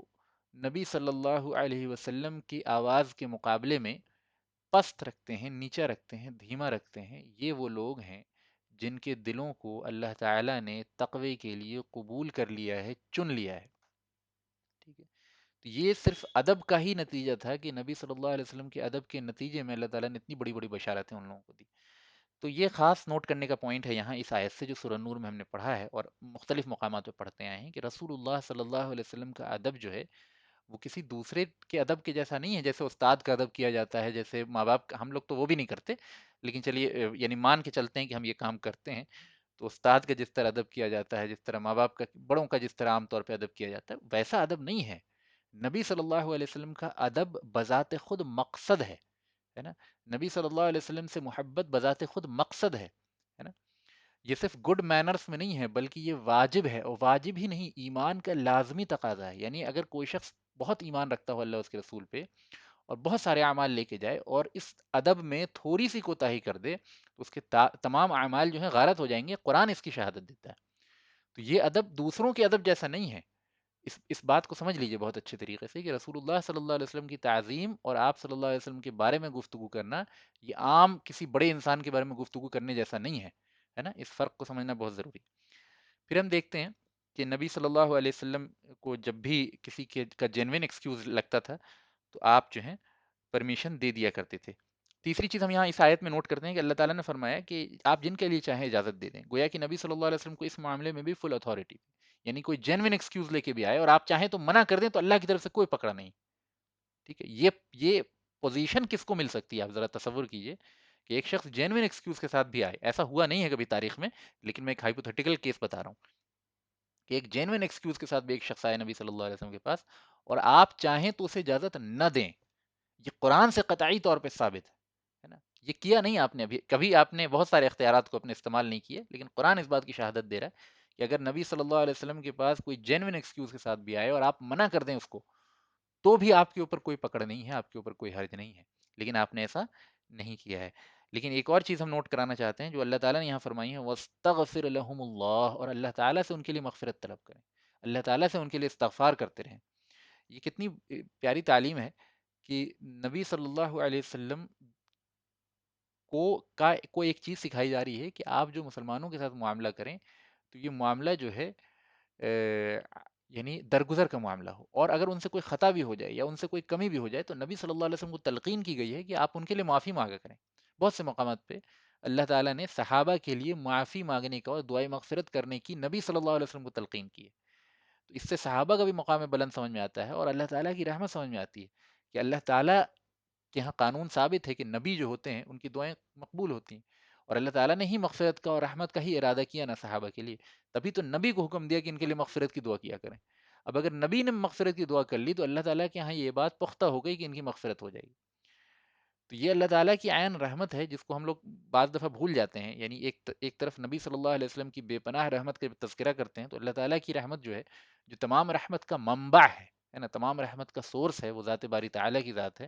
نبی صلی اللہ علیہ وسلم کی آواز کے مقابلے میں پست رکھتے ہیں، نیچا رکھتے ہیں، دھیما رکھتے ہیں، یہ وہ لوگ ہیں جن کے دلوں کو اللہ تعالیٰ نے تقوی کے لیے قبول کر لیا ہے، چن لیا ہے، ٹھیک ہے۔ تو یہ صرف ادب کا ہی نتیجہ تھا کہ نبی صلی اللہ علیہ وسلم کے ادب کے نتیجے میں اللہ تعالیٰ نے اتنی بڑی بڑی بشارتیں ان لوگوں کو دی۔ تو یہ خاص نوٹ کرنے کا پوائنٹ ہے یہاں اس آیت سے جو سورہ نور میں ہم نے پڑھا ہے اور مختلف مقامات پہ پڑھتے آئے ہیں، کہ رسول اللہ صلی اللہ علیہ وسلم کا ادب جو ہے وہ کسی دوسرے کے ادب کے جیسا نہیں ہے، جیسے استاد کا ادب کیا جاتا ہے، جیسے ماں باپ کا، ہم لوگ تو وہ بھی نہیں کرتے، لیکن چلیے یعنی مان کے چلتے ہیں کہ ہم یہ کام کرتے ہیں، تو استاد کا جس طرح ادب کیا جاتا ہے، جس طرح ماں باپ کا، بڑوں کا جس طرح عام طور پہ ادب کیا جاتا ہے، ویسا ادب نہیں ہے۔ نبی صلی اللہ علیہ وسلم کا ادب بذات خود مقصد ہے نا، نبی صلی اللہ علیہ وسلم سے محبت بذات خود مقصد ہے نا، یہ صرف گڈ مینرز میں نہیں ہے بلکہ یہ واجب ہے، اور واجب ہی نہیں، ایمان کا لازمی تقاضا ہے، یعنی اگر کوئی شخص بہت ایمان رکھتا ہو اللہ اس کے رسول پہ اور بہت سارے اعمال لے کے جائے اور اس ادب میں تھوڑی سی کوتاہی کر دے تو اس کے تمام اعمال جو ہیں غارت ہو جائیں گے، قرآن اس کی شہادت دیتا ہے۔ تو یہ ادب دوسروں کے ادب جیسا نہیں ہے، اس بات کو سمجھ لیجئے بہت اچھے طریقے سے کہ رسول اللہ صلی اللہ علیہ وسلم کی تعظیم اور آپ صلی اللہ علیہ وسلم کے بارے میں گفتگو کرنا یہ عام کسی بڑے انسان کے بارے میں گفتگو کرنے جیسا نہیں ہے نا، اس فرق کو سمجھنا بہت ضروری ہے۔ پھر ہم دیکھتے ہیں کہ نبی صلی اللہ علیہ وسلم کو جب بھی کسی کے کا جینوین ایکسکیوز لگتا تھا تو آپ جو ہیں پرمیشن دے دیا کرتے تھے۔ تیسری چیز ہم یہاں اس آیت میں نوٹ کرتے ہیں کہ اللہ تعالیٰ نے فرمایا کہ آپ جن کے لیے چاہیں اجازت دے دیں، گویا کہ نبی صلی اللہ علیہ وسلم کو اس معاملے میں بھی فل اتھارٹی، یعنی کوئی جینوین ایکسکیوز لے کے بھی آئے اور آپ چاہیں تو منع کر دیں تو اللہ کی طرف سے کوئی پکڑا نہیں، ٹھیک ہے؟ یہ پوزیشن کس کو مل سکتی ہے؟ آپ ذرا تصور کیجئے کہ ایک شخص جینوین ایکسکیوز کے ساتھ بھی آئے، ایسا ہوا نہیں ہے کبھی تاریخ میں، لیکن میں ایک ہائپوتھیٹیکل کیس بتا رہا ہوں کہ ایک جینوین ایکسکیوز کے ساتھ بھی ایک شخص آئے نبی صلی اللہ علیہ وسلم کے پاس اور آپ چاہیں تو اسے اجازت نہ دیں، یہ قرآن سے قطعی طور پہ ثابت ہے نا؟ یہ کیا نہیں آپ نے ابھی کبھی، آپ نے بہت سارے اختیارات کو اپنے استعمال نہیں کیے، لیکن قرآن اس بات کی شہادت دے رہا ہے کہ اگر نبی صلی اللہ علیہ وسلم کے پاس کوئی جینوین ایکسکیوز کے ساتھ بھی آئے اور آپ منع کر دیں اس کو، تو بھی آپ کے اوپر کوئی پکڑ نہیں ہے، آپ کے اوپر کوئی حرج نہیں ہے، لیکن آپ نے ایسا نہیں کیا ہے۔ لیکن ایک اور چیز ہم نوٹ کرانا چاہتے ہیں جو اللہ تعالیٰ نے یہاں فرمائی ہے، وَاسْتَغْفِرْ لَهُمُ اللَّهُ، اور اللہ تعالیٰ سے ان کے لیے مغفرت طلب کریں، اللہ تعالیٰ سے ان کے لیے استغفار کرتے رہیں۔ یہ کتنی پیاری تعلیم ہے کہ نبی صلی اللہ علیہ وسلم کو ایک چیز سکھائی جا رہی ہے کہ آپ جو مسلمانوں کے ساتھ معاملہ کریں تو یہ معاملہ جو ہے یعنی درگزر کا معاملہ ہو، اور اگر ان سے کوئی خطا بھی ہو جائے یا ان سے کوئی کمی بھی ہو جائے تو نبی صلی اللہ علیہ وسلم کو تلقین کی گئی ہے کہ آپ ان کے لیے معافی مانگا کریں۔ بہت سے مقامات پہ اللہ تعالیٰ نے صحابہ کے لیے معافی مانگنے کا اور دعائیں مغفرت کرنے کی نبی صلی اللہ علیہ وسلم کو تلقین کی ہے۔ تو اس سے صحابہ کا بھی مقام بلند سمجھ میں آتا ہے اور اللہ تعالیٰ کی رحمت سمجھ میں آتی ہے کہ اللہ تعالیٰ کہ یہاں قانون ثابت ہے کہ نبی جو ہوتے ہیں ان کی دعائیں مقبول ہوتی ہیں، اور اللہ تعالیٰ نے ہی مغفرت کا اور رحمت کا ہی ارادہ کیا نا صحابہ کے لیے، تبھی تو نبی کو حکم دیا کہ ان کے لیے مغفرت کی دعا کیا کریں۔ اب اگر نبی نے مغفرت کی دعا کر لی تو اللہ تعالیٰ کے یہاں یہ بات پختہ ہو گئی کہ ان کی مغفرت ہو جائے گی۔ تو یہ اللہ تعالیٰ کی عین رحمت ہے جس کو ہم لوگ بعض دفعہ بھول جاتے ہیں، یعنی ایک طرف نبی صلی اللہ علیہ وسلم کی بے پناہ رحمت کا تذکرہ کرتے ہیں تو اللہ تعالیٰ کی رحمت جو ہے، جو تمام رحمت کا منبع ہے نا، تمام رحمت کا سورس ہے، وہ ذات باری تعالیٰ کی ذات ہے،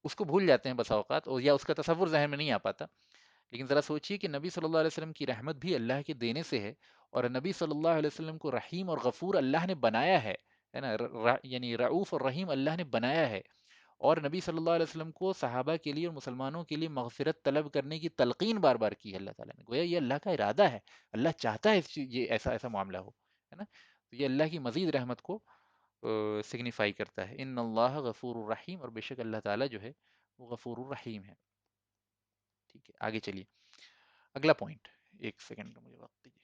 اس کو بھول جاتے ہیں بسا اوقات، اور یا اس کا تصور ذہن میں نہیں آ پاتا۔ لیکن ذرا سوچئے کہ نبی صلی اللہ علیہ وسلم کی رحمت بھی اللہ کے دینے سے ہے، اور نبی صلی اللہ علیہ وسلم کو رحیم اور غفور اللہ نے بنایا ہے نا، یعنی رعوف اور رحیم اللہ نے بنایا ہے، اور نبی صلی اللہ علیہ وسلم کو صحابہ کے لیے اور مسلمانوں کے لیے مغفرت طلب کرنے کی تلقین بار بار کی ہے اللہ تعالیٰ نے، گویا یہ اللہ کا ارادہ ہے، اللہ چاہتا ہے یہ ایسا ایسا معاملہ ہو، ہے نا؟ تو یہ اللہ کی مزید رحمت کو سگنیفائی کرتا ہے، ان اللہ غفور الرحیم، اور بے شک اللہ تعالیٰ جو ہے وہ غفور الرحیم ہے۔ ٹھیک ہے، آگے چلیے اگلا پوائنٹ، ایک سیکنڈ کا مجھے وقت دیجیے۔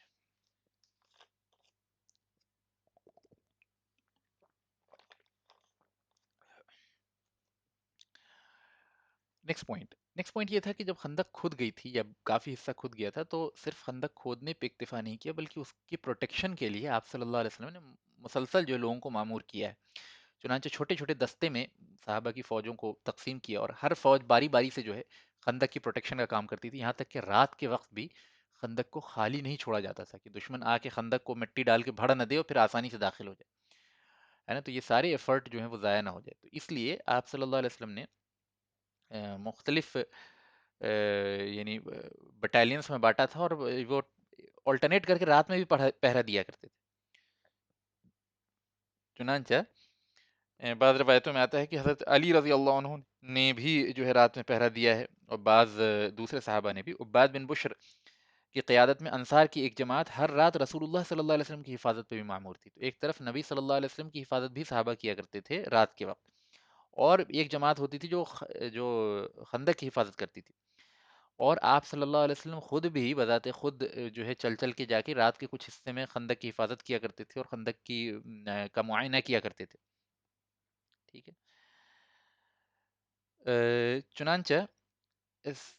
نیکسٹ پوائنٹ یہ تھا کہ جب خندق کھود گئی تھی یا کافی حصہ کھود گیا تھا تو صرف خندق کھودنے پہ اکتفا نہیں کیا، بلکہ اس کی پروٹیکشن کے لیے آپ صلی اللہ علیہ وسلم نے مسلسل جو لوگوں کو معمور کیا ہے، چنانچہ چھوٹے چھوٹے دستے میں صحابہ کی فوجوں کو تقسیم کیا، اور ہر فوج باری باری سے جو ہے خندق کی پروٹیکشن کا کام کرتی تھی، یہاں تک کہ رات کے وقت بھی خندق کو خالی نہیں چھوڑا جاتا تھا کہ دشمن آ کے خندق کو مٹی ڈال کے بھڑا نہ دے اور پھر آسانی سے داخل ہو جائے، ہے نا؟ تو یہ سارے ایفرٹ جو ہیں وہ ضائع نہ ہو جائے، تو اس لیے آپ صلی اللہ علیہ وسلم نے مختلف یعنی بٹالینس میں بانٹا تھا، اور وہ آلٹرنیٹ کر کے رات میں بھی پہرا دیا کرتے تھے۔ چنانچہ بعض روایتوں میں آتا ہے کہ حضرت علی رضی اللہ عنہ نے بھی جو ہے رات میں پہرا دیا ہے، اور بعض دوسرے صحابہ نے بھی۔ عباد بن بشر کی قیادت میں انصار کی ایک جماعت ہر رات رسول اللہ صلی اللہ علیہ وسلم کی حفاظت پہ بھی معمور تھی، تو ایک طرف نبی صلی اللہ علیہ وسلم کی حفاظت بھی صحابہ کیا کرتے تھے رات کے وقت، اور ایک جماعت ہوتی تھی جو خندق کی حفاظت کرتی تھی، اور آپ صلی اللہ علیہ وسلم خود بھی بذات خود جو ہے چل چل کے جا کے رات کے کچھ حصے میں خندق کی حفاظت کیا کرتے تھے، اور خندق کی کا معائنہ کیا کرتے تھے، ٹھیک ہے؟ چنانچہ اس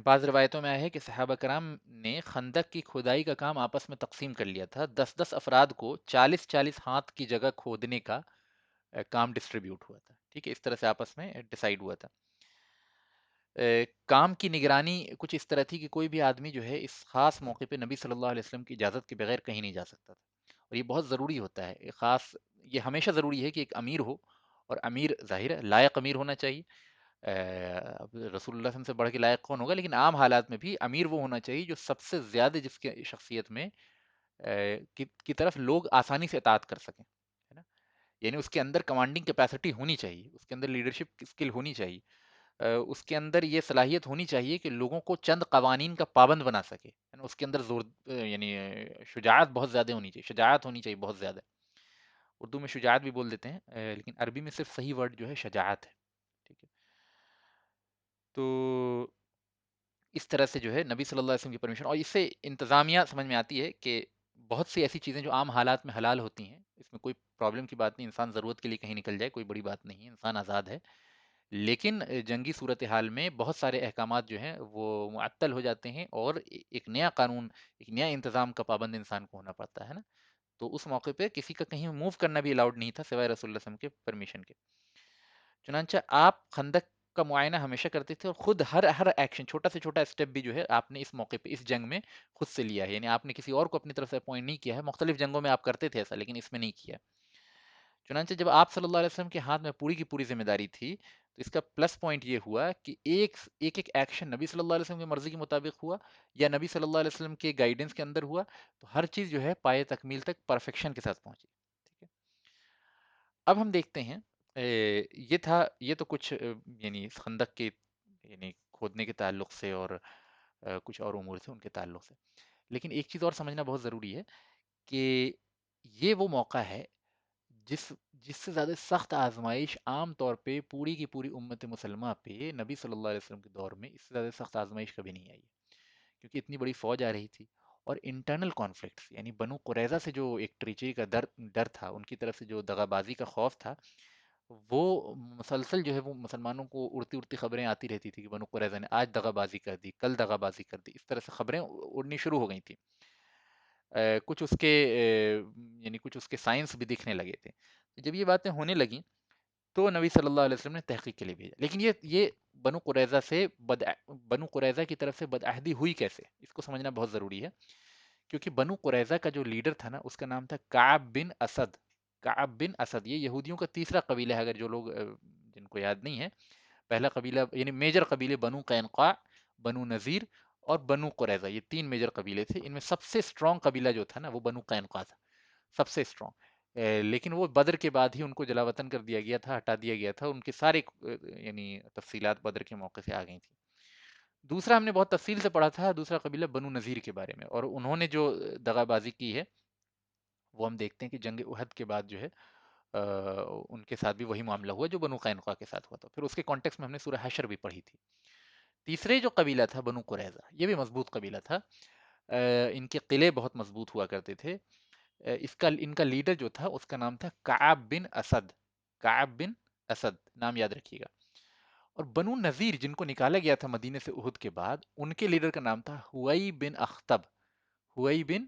بعض روایتوں میں آیا ہے کہ صحابہ کرام نے خندق کی کھدائی کا کام آپس میں تقسیم کر لیا تھا، 10 10 افراد کو 40 40 ہاتھ کی جگہ کھودنے کا کام ڈسٹریبیوٹ ہوا تھا، ٹھیک ہے؟ اس طرح سے آپس میں ڈیسائیڈ ہوا تھا۔ کام کی نگرانی کچھ اس طرح تھی کہ کوئی بھی آدمی جو ہے اس خاص موقع پہ نبی صلی اللہ علیہ وسلم کی اجازت کے بغیر کہیں نہیں جا سکتا تھا، اور یہ بہت ضروری ہوتا ہے، یہ ہمیشہ ضروری ہے کہ ایک امیر ہو، اور امیر ظاہر ہے لائق امیر ہونا چاہیے، اب رسول اللہ صلی اللہ علیہ وسلم سے بڑھ کے لائق کون ہوگا، لیکن عام حالات میں بھی امیر وہ ہونا چاہیے جو سب سے زیادہ جس کے شخصیت میں کی طرف لوگ آسانی سے اطاعت کر سکیں، ہے نا؟ یعنی اس کے اندر کمانڈنگ کیپیسٹی ہونی چاہیے، اس کے اندر لیڈرشپ اسکل ہونی چاہیے، اس کے اندر یہ صلاحیت ہونی چاہیے کہ لوگوں کو چند قوانین کا پابند بنا سکے، ہے نا؟ اس کے اندر یعنی شجاعت بہت زیادہ ہونی چاہیے، شجاعت ہونی چاہیے بہت زیادہ. اردو میں شجاعت بھی بول دیتے ہیں، لیکن عربی میں صرف صحیح ورڈ جو ہے شجاعت ہے. ٹھیک ہے. تو اس طرح سے جو ہے نبی صلی اللہ علیہ وسلم کی پرمیشن، اور اس سے انتظامیہ سمجھ میں آتی ہے کہ بہت سی ایسی چیزیں جو عام حالات میں حلال ہوتی ہیں، اس میں کوئی پرابلم کی بات نہیں، انسان ضرورت کے لیے کہیں نکل جائے کوئی بڑی بات نہیں ہے، انسان آزاد ہے. لیکن جنگی صورتحال میں بہت سارے احکامات جو ہیں وہ معطل ہو جاتے ہیں، اور ایک نیا قانون، ایک نیا انتظام کا پابند انسان کو ہونا پڑتا ہے نا. تو اس موقع پہ کسی کا کہیں موو کرنا بھی الاؤڈ نہیں تھا سوائے رسول اللہ صلی اللہ علیہ وسلم کے پرمیشن کے. چنانچہ آپ خندق کا معائنہ ہمیشہ کرتے تھے، اور خود ہر ایکشن، چھوٹا سے چھوٹا اسٹیپ بھی جو ہے آپ نے اس موقع پہ اس جنگ میں خود سے لیا ہے. یعنی آپ نے کسی اور کو اپنی طرف سے اپوائنٹ نہیں کیا ہے، مختلف جنگوں میں آپ کرتے تھے ایسا، لیکن اس میں نہیں کیا. چنانچہ جب آپ صلی اللہ علیہ وسلم کے ہاتھ میں پوری کی پوری ذمہ داری تھی، تو اس کا پلس پوائنٹ یہ ہوا کہ ایک ایکشن نبی صلی اللہ علیہ وسلم کی مرضی کے مطابق ہوا یا نبی صلی اللہ علیہ وسلم کے گائیڈنس کے اندر ہوا، تو ہر چیز جو ہے پائے تکمیل تک پرفیکشن کے ساتھ پہنچی. ٹھیک ہے. اب ہم دیکھتے ہیں، یہ تو کچھ یعنی اس خندق کے یعنی کھودنے کے تعلق سے، اور کچھ اور امور سے ان کے تعلق سے. لیکن ایک چیز اور سمجھنا بہت ضروری ہے کہ یہ وہ موقع ہے جس جس سے زیادہ سخت آزمائش عام طور پہ پوری کی پوری امت مسلمہ پہ نبی صلی اللہ علیہ وسلم کے دور میں اس سے زیادہ سخت آزمائش کبھی نہیں آئی. کیونکہ اتنی بڑی فوج آ رہی تھی، اور انٹرنل کانفلکٹس، یعنی بنو قریظہ سے جو ایک ٹریچری کا ڈر تھا، ان کی طرف سے جو دغا بازی کا خوف تھا، وہ مسلسل جو ہے وہ مسلمانوں کو اڑتی اڑتی خبریں آتی رہتی تھی کہ بنو قریظہ نے آج دغا بازی کر دی، کل دغا بازی کر دی. اس طرح سے خبریں اڑنی شروع ہو گئی تھیں. کچھ اس کے یعنی کچھ اس کے سائنس بھی دکھنے لگے تھے. جب یہ باتیں ہونے لگیں تو نبی صلی اللہ علیہ وسلم نے تحقیق کے لیے بھیجا. لیکن یہ بنو قریظہ کی طرف سے بدعہدی ہوئی کیسے، اس کو سمجھنا بہت ضروری ہے. کیونکہ بنو قریظہ کا جو لیڈر تھا نا، اس کا نام تھا کعب بن اسد. کعب بن اسد یہ یہودیوں کا تیسرا قبیلہ ہے، اگر جو لوگ جن کو یاد نہیں ہے. پہلا قبیلہ یعنی میجر قبیلے بنو قینقاع، بنو نذیر اور بنو قریظہ، یہ تین میجر قبیلے تھے. ان میں سب سے اسٹرانگ قبیلہ جو تھا نا وہ بنو قینقاع تھا، سب سے اسٹرانگ. لیکن وہ بدر کے بعد ہی ان کو جلا وطن کر دیا گیا تھا، ہٹا دیا گیا تھا. ان کے سارے یعنی تفصیلات بدر کے موقع سے آ گئی تھیں. دوسرا ہم نے بہت تفصیل سے پڑھا تھا، دوسرا قبیلہ بنو نذیر کے بارے میں، اور انہوں نے جو دغا بازی کی ہے وہ ہم دیکھتے ہیں کہ جنگ احد کے بعد جو ہے ان کے ساتھ بھی وہی معاملہ ہوا جو بنو قینقاع کے ساتھ ہوا تھا. پھر اس کے کانٹیکس میں ہم نے سورہ حشر بھی پڑھی تھی. تیسرے جو قبیلہ تھا بنو قریظہ، یہ بھی مضبوط قبیلہ تھا. ان کے قلعے بہت مضبوط ہوا کرتے تھے. ان کا لیڈر جو تھا اس کا نام تھا کعب بن اسد. کعب بن اسد نام یاد رکھیے گا. اور بنو نذیر جن کو نکالا گیا تھا مدینے سے احد کے بعد، ان کے لیڈر کا نام تھا ہوئی بن اخطب. ہوئی بن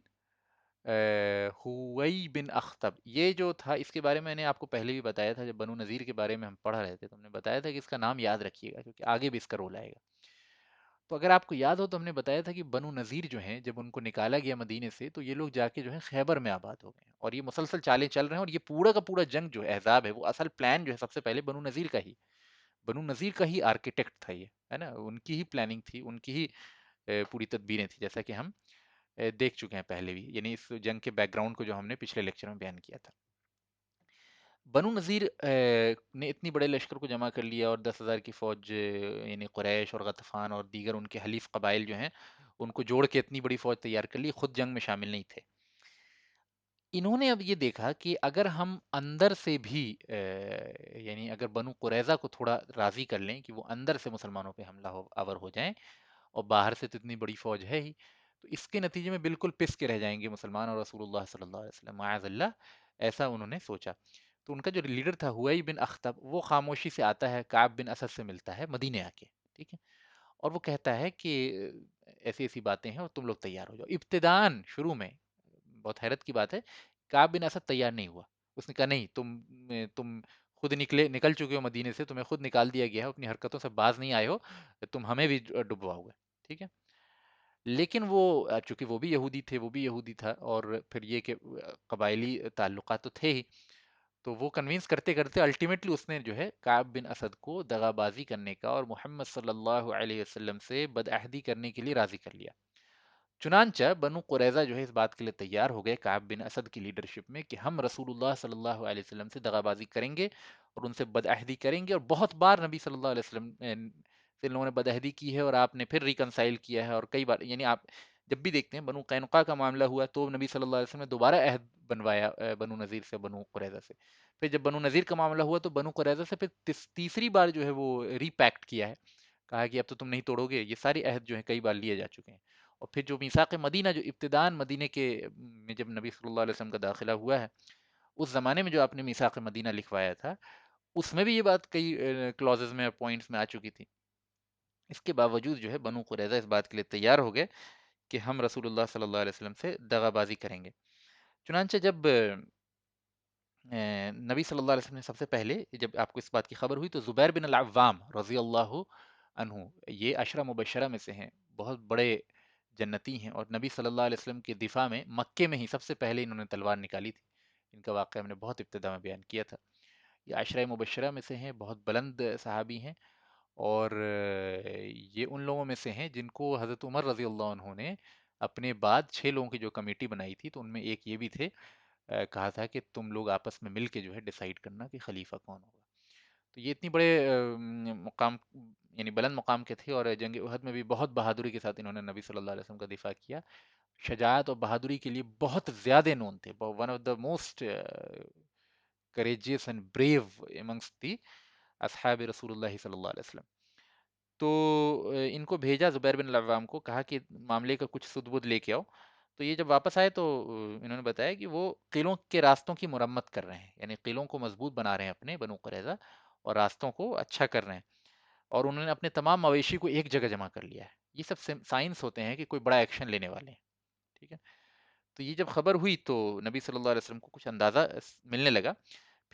ہوئی بن اخطب یہ جو تھا، اس کے بارے میں نے آپ کو پہلے بھی بتایا تھا. جب بنو نذیر کے بارے میں ہم پڑھ رہے تھے تو ہم نے بتایا تھا کہ اس کا نام یاد رکھیے گا، کیونکہ آگے بھی اس کا رول آئے گا. تو اگر آپ کو یاد ہو تو ہم نے بتایا تھا کہ بنو نذیر جو ہیں، جب ان کو نکالا گیا مدینے سے، تو یہ لوگ جا کے جو ہے خیبر میں آباد ہو گئے ہیں، اور یہ مسلسل چالیں چل رہے ہیں. اور یہ پورا کا پورا جنگ جو احزاب ہے، وہ اصل پلان جو ہے سب سے پہلے بنو نذیر کا ہی آرکیٹیکٹ تھا یہ، ہے نا. ان کی ہی پلاننگ تھی، ان کی ہی پوری تدبیریں تھیں، جیسا کہ ہم دیکھ چکے ہیں پہلے بھی، یعنی اس جنگ کے بیک گراؤنڈ کو جو ہم نے پچھلے لیکچر میں بیان کیا تھا. بنو نذیر نے اتنی بڑے لشکر کو جمع کر لیا، اور 10,000 کی فوج یعنی قریش اور غطفان اور دیگر ان کے حلیف قبائل جو ہیں ان کو جوڑ کے اتنی بڑی فوج تیار کر لی، خود جنگ میں شامل نہیں تھے. انہوں نے اب یہ دیکھا کہ اگر ہم اندر سے بھی یعنی اگر بنو قریظہ کو تھوڑا راضی کر لیں کہ وہ اندر سے مسلمانوں پہ حملہ آور ہو جائیں، اور باہر سے تو اتنی بڑی فوج ہے ہی، تو اس کے نتیجے میں بالکل پس کے رہ جائیں گے مسلمان اور رسول اللہ صلی اللہ علیہ وسلم، معاذ اللہ. ایسا انہوں نے سوچا. تو ان کا جو لیڈر تھا ہوئی بن اختب، وہ خاموشی سے آتا ہے، کعب بن اسد سے ملتا ہے مدینے آ کے. ٹھیک ہے. اور وہ کہتا ہے کہ ایسی ایسی باتیں ہیں اور تم لوگ تیار ہو جاؤ. ابتدان شروع میں بہت حیرت کی بات ہے، کعب بن اسد تیار نہیں ہوا. اس نے کہا نہیں، تم خود نکل چکے ہو مدینے سے، تمہیں خود نکال دیا گیا ہے، اپنی حرکتوں سے باز نہیں آئے ہو، تم ہمیں بھی ڈبواؤ گے. ٹھیک ہے. لیکن وہ چونکہ وہ بھی یہودی تھے، وہ بھی یہودی تھا، اور پھر یہ کہ قبائلی تعلقات تو تھے ہی، تو وہ کنوینس کرتے کرتے الٹیمیٹلی اس نے جو ہے کعب بن اسد کو دغا بازی کرنے کا اور محمد صلی اللہ علیہ وسلم سے بدعہدی کرنے کے لیے راضی کر لیا. چنانچہ بنو قریظہ جو ہے اس بات کے لیے تیار ہو گئے کعب بن اسد کی لیڈرشپ میں کہ ہم رسول اللہ صلی اللہ علیہ وسلم سے دغا بازی کریں گے اور ان سے بدعہدی کریں گے، اور بہت بار نبی صلی اللہ علیہ وسلم سے ان لوگوں نے بدعہدی کی ہے اور آپ نے پھر ریکنسائل کیا ہے، اور کئی بار یعنی آپ جب بھی دیکھتے ہیں بنو قینقاع کا معاملہ ہوا تو نبی صلی اللہ علیہ وسلم نے دوبارہ عہد بنوایا بنو نذیر سے، بنو قریظہ سے. پھر جب بنو نذیر کا معاملہ ہوا تو بنو قریظہ سے پھر تیسری بار جو ہے وہ ری پیکٹ کیا ہے، کہا کہ اب تو تم نہیں توڑو گے، یہ سارے عہد جو ہیں کئی بار لیے جا چکے ہیں. اور پھر جو میثاق مدینہ جو ابتدان مدینہ کے میں جب نبی صلی اللہ علیہ وسلم کا داخلہ ہوا ہے اس زمانے میں جو آپ نے میثاق مدینہ لکھوایا تھا اس میں بھی یہ بات کئی کلوزز میں پوائنٹس میں آ چکی تھی. اس کے باوجود جو ہے بنو قریظہ اس بات کے لیے تیار ہو گئے کہ ہم رسول اللہ صلی اللہ علیہ وسلم سے دغا بازی کریں گے. چنانچہ جب نبی صلی اللہ علیہ وسلم نے سب سے پہلے جب آپ کو اس بات کی خبر ہوئی تو زبیر بن العوام رضی اللہ عنہ، یہ عشرہ مبشرہ میں سے ہیں، بہت بڑے جنتی ہیں، اور نبی صلی اللہ علیہ وسلم کے دفاع میں مکے میں ہی سب سے پہلے انہوں نے تلوار نکالی تھی. ان کا واقعہ ہم نے بہت ابتدا میں بیان کیا تھا. یہ عشرہ مبشرہ میں سے ہیں، بہت بلند صحابی ہیں، اور یہ ان لوگوں میں سے ہیں جن کو حضرت عمر رضی اللہ عنہ نے اپنے بعد 6 لوگوں کی جو کمیٹی بنائی تھی تو ان میں ایک یہ بھی تھے، کہا تھا کہ تم لوگ آپس میں مل کے جو ہے ڈیسائیڈ کرنا کہ خلیفہ کون ہوگا. تو یہ اتنی بڑے مقام یعنی بلند مقام کے تھے، اور جنگ احد میں بھی بہت بہادری کے ساتھ انہوں نے نبی صلی اللہ علیہ وسلم کا دفاع کیا. شجاعت اور بہادری کے لیے بہت زیادہ نون تھے، one of the most courageous and brave amongst the اصحاب رسول اللہ صلی اللہ علیہ وسلم. تو ان کو بھیجا زبیر بن العوام کو، کہا کہ معاملے کا کچھ سد بدھ لے کے آؤ. تو یہ جب واپس آئے تو انہوں نے بتایا کہ وہ قلعوں کے راستوں کی مرمت کر رہے ہیں، یعنی قلعوں کو مضبوط بنا رہے ہیں اپنے بنو قریظہ، اور راستوں کو اچھا کر رہے ہیں، اور انہوں نے اپنے تمام مویشی کو ایک جگہ جمع کر لیا ہے. یہ سب سائنس ہوتے ہیں کہ کوئی بڑا ایکشن لینے والے ہیں. ٹھیک ہے. تو یہ جب خبر ہوئی تو نبی صلی اللہ علیہ وسلم کو کچھ اندازہ ملنے لگا.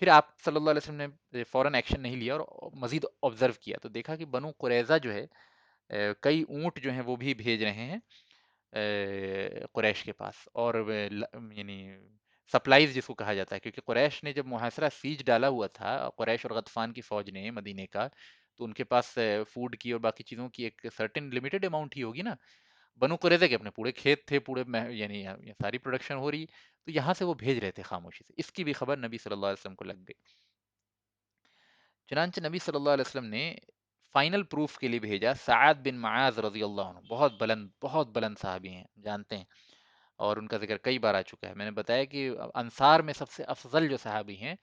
پھر آپ صلی اللہ علیہ وسلم نے فوراً ایکشن نہیں لیا اور مزید آبزرو کیا، تو دیکھا کہ بنو قریظہ جو ہے کئی اونٹ جو ہیں وہ بھی بھیج رہے ہیں قریش کے پاس، اور یعنی سپلائیز جس کو کہا جاتا ہے، کیونکہ قریش نے جب محاصرہ سیج ڈالا ہوا تھا قریش اور غطفان کی فوج نے مدینے کا، تو ان کے پاس فوڈ کی اور باقی چیزوں کی ایک سرٹن لمیٹڈ اماؤنٹ ہی ہوگی نا. بنو قریظہ کے اپنے پورے کھیت تھے، پورے یعنی ساری پروڈکشن ہو رہی، تو یہاں سے وہ بھیج رہے تھے خاموشی سے. اس کی بھی خبر نبی صلی اللہ علیہ وسلم کو لگ گئی. چنانچہ نبی صلی اللہ علیہ وسلم نے فائنل پروف کے لیے بھیجا سعد بن معاذ رضی اللہ عنہ، بہت بلند صحابی ہیں، جانتے ہیں، اور ان کا ذکر کئی بار آ چکا ہے. میں نے بتایا کہ انصار میں سب سے افضل جو صحابی ہیں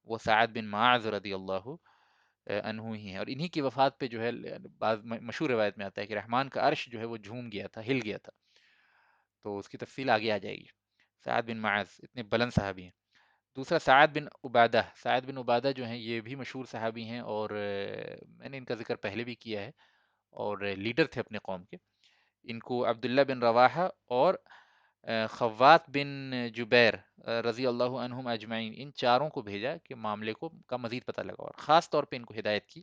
وہ سعد بن معاذ رضی اللہ عنہ ہی ہیں، اور انہی کی وفات پہ جو ہے بعض مشہور روایت میں آتا ہے کہ رحمان کا عرش جو ہے وہ جھوم گیا تھا، ہل گیا تھا. تو اس کی تفصیل آگے آ جائے گی. سعد بن معاذ اتنے بلند صحابی ہیں. دوسرا سعد بن عبادہ جو ہیں یہ بھی مشہور صحابی ہیں، اور میں نے ان کا ذکر پہلے بھی کیا ہے، اور لیڈر تھے اپنے قوم کے. ان کو عبداللہ بن رواحہ اور خوات بن جبیر رضی اللہ عنہم اجمعین، ان چاروں کو بھیجا کہ معاملے کو کا مزید پتہ لگا، اور خاص طور پہ ان کو ہدایت کی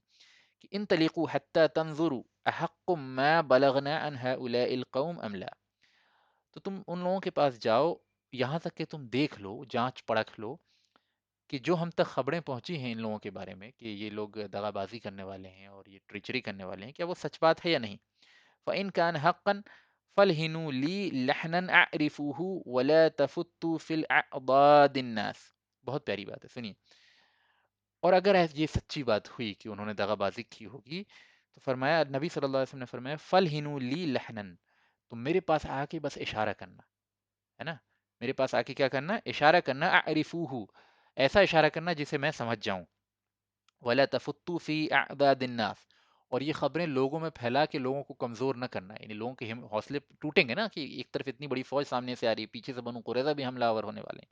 کہ ان طلیقوا حتی تنظروا احق ما بلغنا عن هؤلاء القوم ام لا. تو تم ان لوگوں کے پاس جاؤ یہاں تک کہ تم دیکھ لو، جانچ پرکھ لو کہ جو ہم تک خبریں پہنچی ہیں ان لوگوں کے بارے میں کہ یہ لوگ دغا بازی کرنے والے ہیں اور یہ ٹریچری کرنے والے ہیں، کیا وہ سچ بات ہے یا نہیں. فَإِن كَانَ حَقًّا فَالْهِنُوا لِي لَحْنًا أَعْرِفُهُ وَلَا تَفُتُّوا فِي الْأَعْضَادِ النَّاسِ. بہت پیاری بات ہے، سنیے. اور اگر یہ سچی بات ہوئی کہ انہوں نے دغا بازی کی ہوگی تو فرمایا، نبی صلی اللہ علیہ وسلم نے فرمایا فَالْهِنُوا لِي لَحْنًا، تو میرے پاس آ کے بس اشارہ کرنا ہے نا، میرے پاس آ کے کیا کرنا، اشارہ کرنا، اعرفوہ، ایسا اشارہ کرنا جسے میں سمجھ جاؤں. ولا تفتو فی اعداد الناس، اور یہ خبریں لوگوں میں پھیلا کے لوگوں کو کمزور نہ کرنا، یعنی لوگوں کے حوصلے ٹوٹیں گے نا کہ ایک طرف اتنی بڑی فوج سامنے سے آ رہی ہے، پیچھے سے بنو قریظہ بھی حملہ آور ہونے والے ہیں،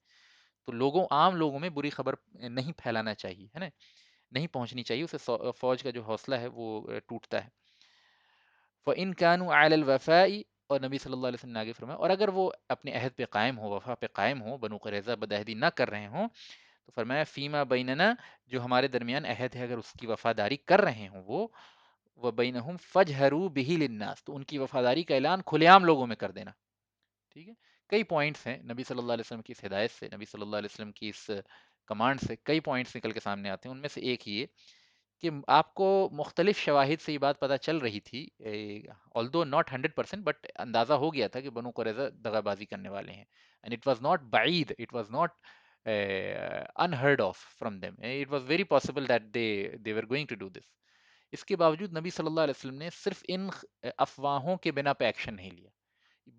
تو عام لوگوں میں بری خبر نہیں پھیلانا چاہیے، ہے نا، نہیں پہنچنی چاہیے، اسے فوج کا جو حوصلہ ہے وہ ٹوٹتا ہے. فَإِن كَانُوا عَلَى الْوَفَاءِ، اور نبی صلی اللہ علیہ وسلم نے آگے فرمایا اور اگر وہ اپنے عہد پہ قائم ہو، وفا پہ قائم ہو، بنو قریظہ بدعہدی نہ کر رہے ہوں، تو فرمایا فیما بیننا، جو ہمارے درمیان عہد ہے اگر اس کی وفاداری کر رہے ہوں وہ بینہم فجہروا بہ للناس، تو ان کی وفاداری کا اعلان کھلے عام لوگوں میں کر دینا. ٹھیک ہے. کئی پوائنٹس ہیں نبی صلی اللہ علیہ وسلم کی اس ہدایت سے، نبی صلی اللہ علیہ وسلم کی اس کمانڈ سے کئی پوائنٹس نکل کے سامنے آتے ہیں. ان میں سے ایک یہ کہ آپ کو مختلف شواہد سے یہ بات پتہ چل رہی تھی، although not 100%، بٹ اندازہ ہو گیا تھا کہ بنو قریظہ دغا بازی کرنے والے ہیں. اینڈ اٹ واز ناٹ بعید، it was not unheard of from them. It was very possible that they were going to do this. اس کے باوجود نبی صلی اللہ علیہ وسلم نے صرف ان افواہوں کے بنا پہ ایکشن نہیں لیا.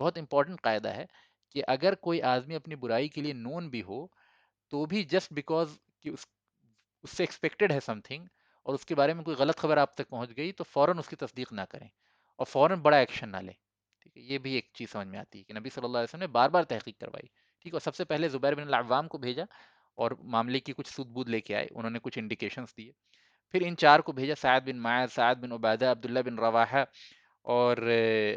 بہت امپورٹنٹ قاعدہ ہے کہ اگر کوئی آدمی اپنی برائی کے لیے نون بھی ہو، تو بھی جسٹ بیکاز کہ اس سے ایکسپیکٹڈ ہے سم تھنگ، اور اس کے بارے میں کوئی غلط خبر آپ تک پہنچ گئی، تو فوراً اس کی تصدیق نہ کریں اور فوراً بڑا ایکشن نہ لیں. ٹھیک ہے، یہ بھی ایک چیز سمجھ میں آتی ہے کہ نبی صلی اللہ علیہ وسلم نے بار بار تحقیق کروائی. ٹھیک ہے، اور سب سے پہلے زبیر بن العوام کو بھیجا اور معاملے کی کچھ سود بود لے کے آئے، انہوں نے کچھ انڈیکیشنز دیے. پھر ان چار کو بھیجا، سعد بن معاذ، سعد بن عبادہ، عبداللہ بن رواحہ اور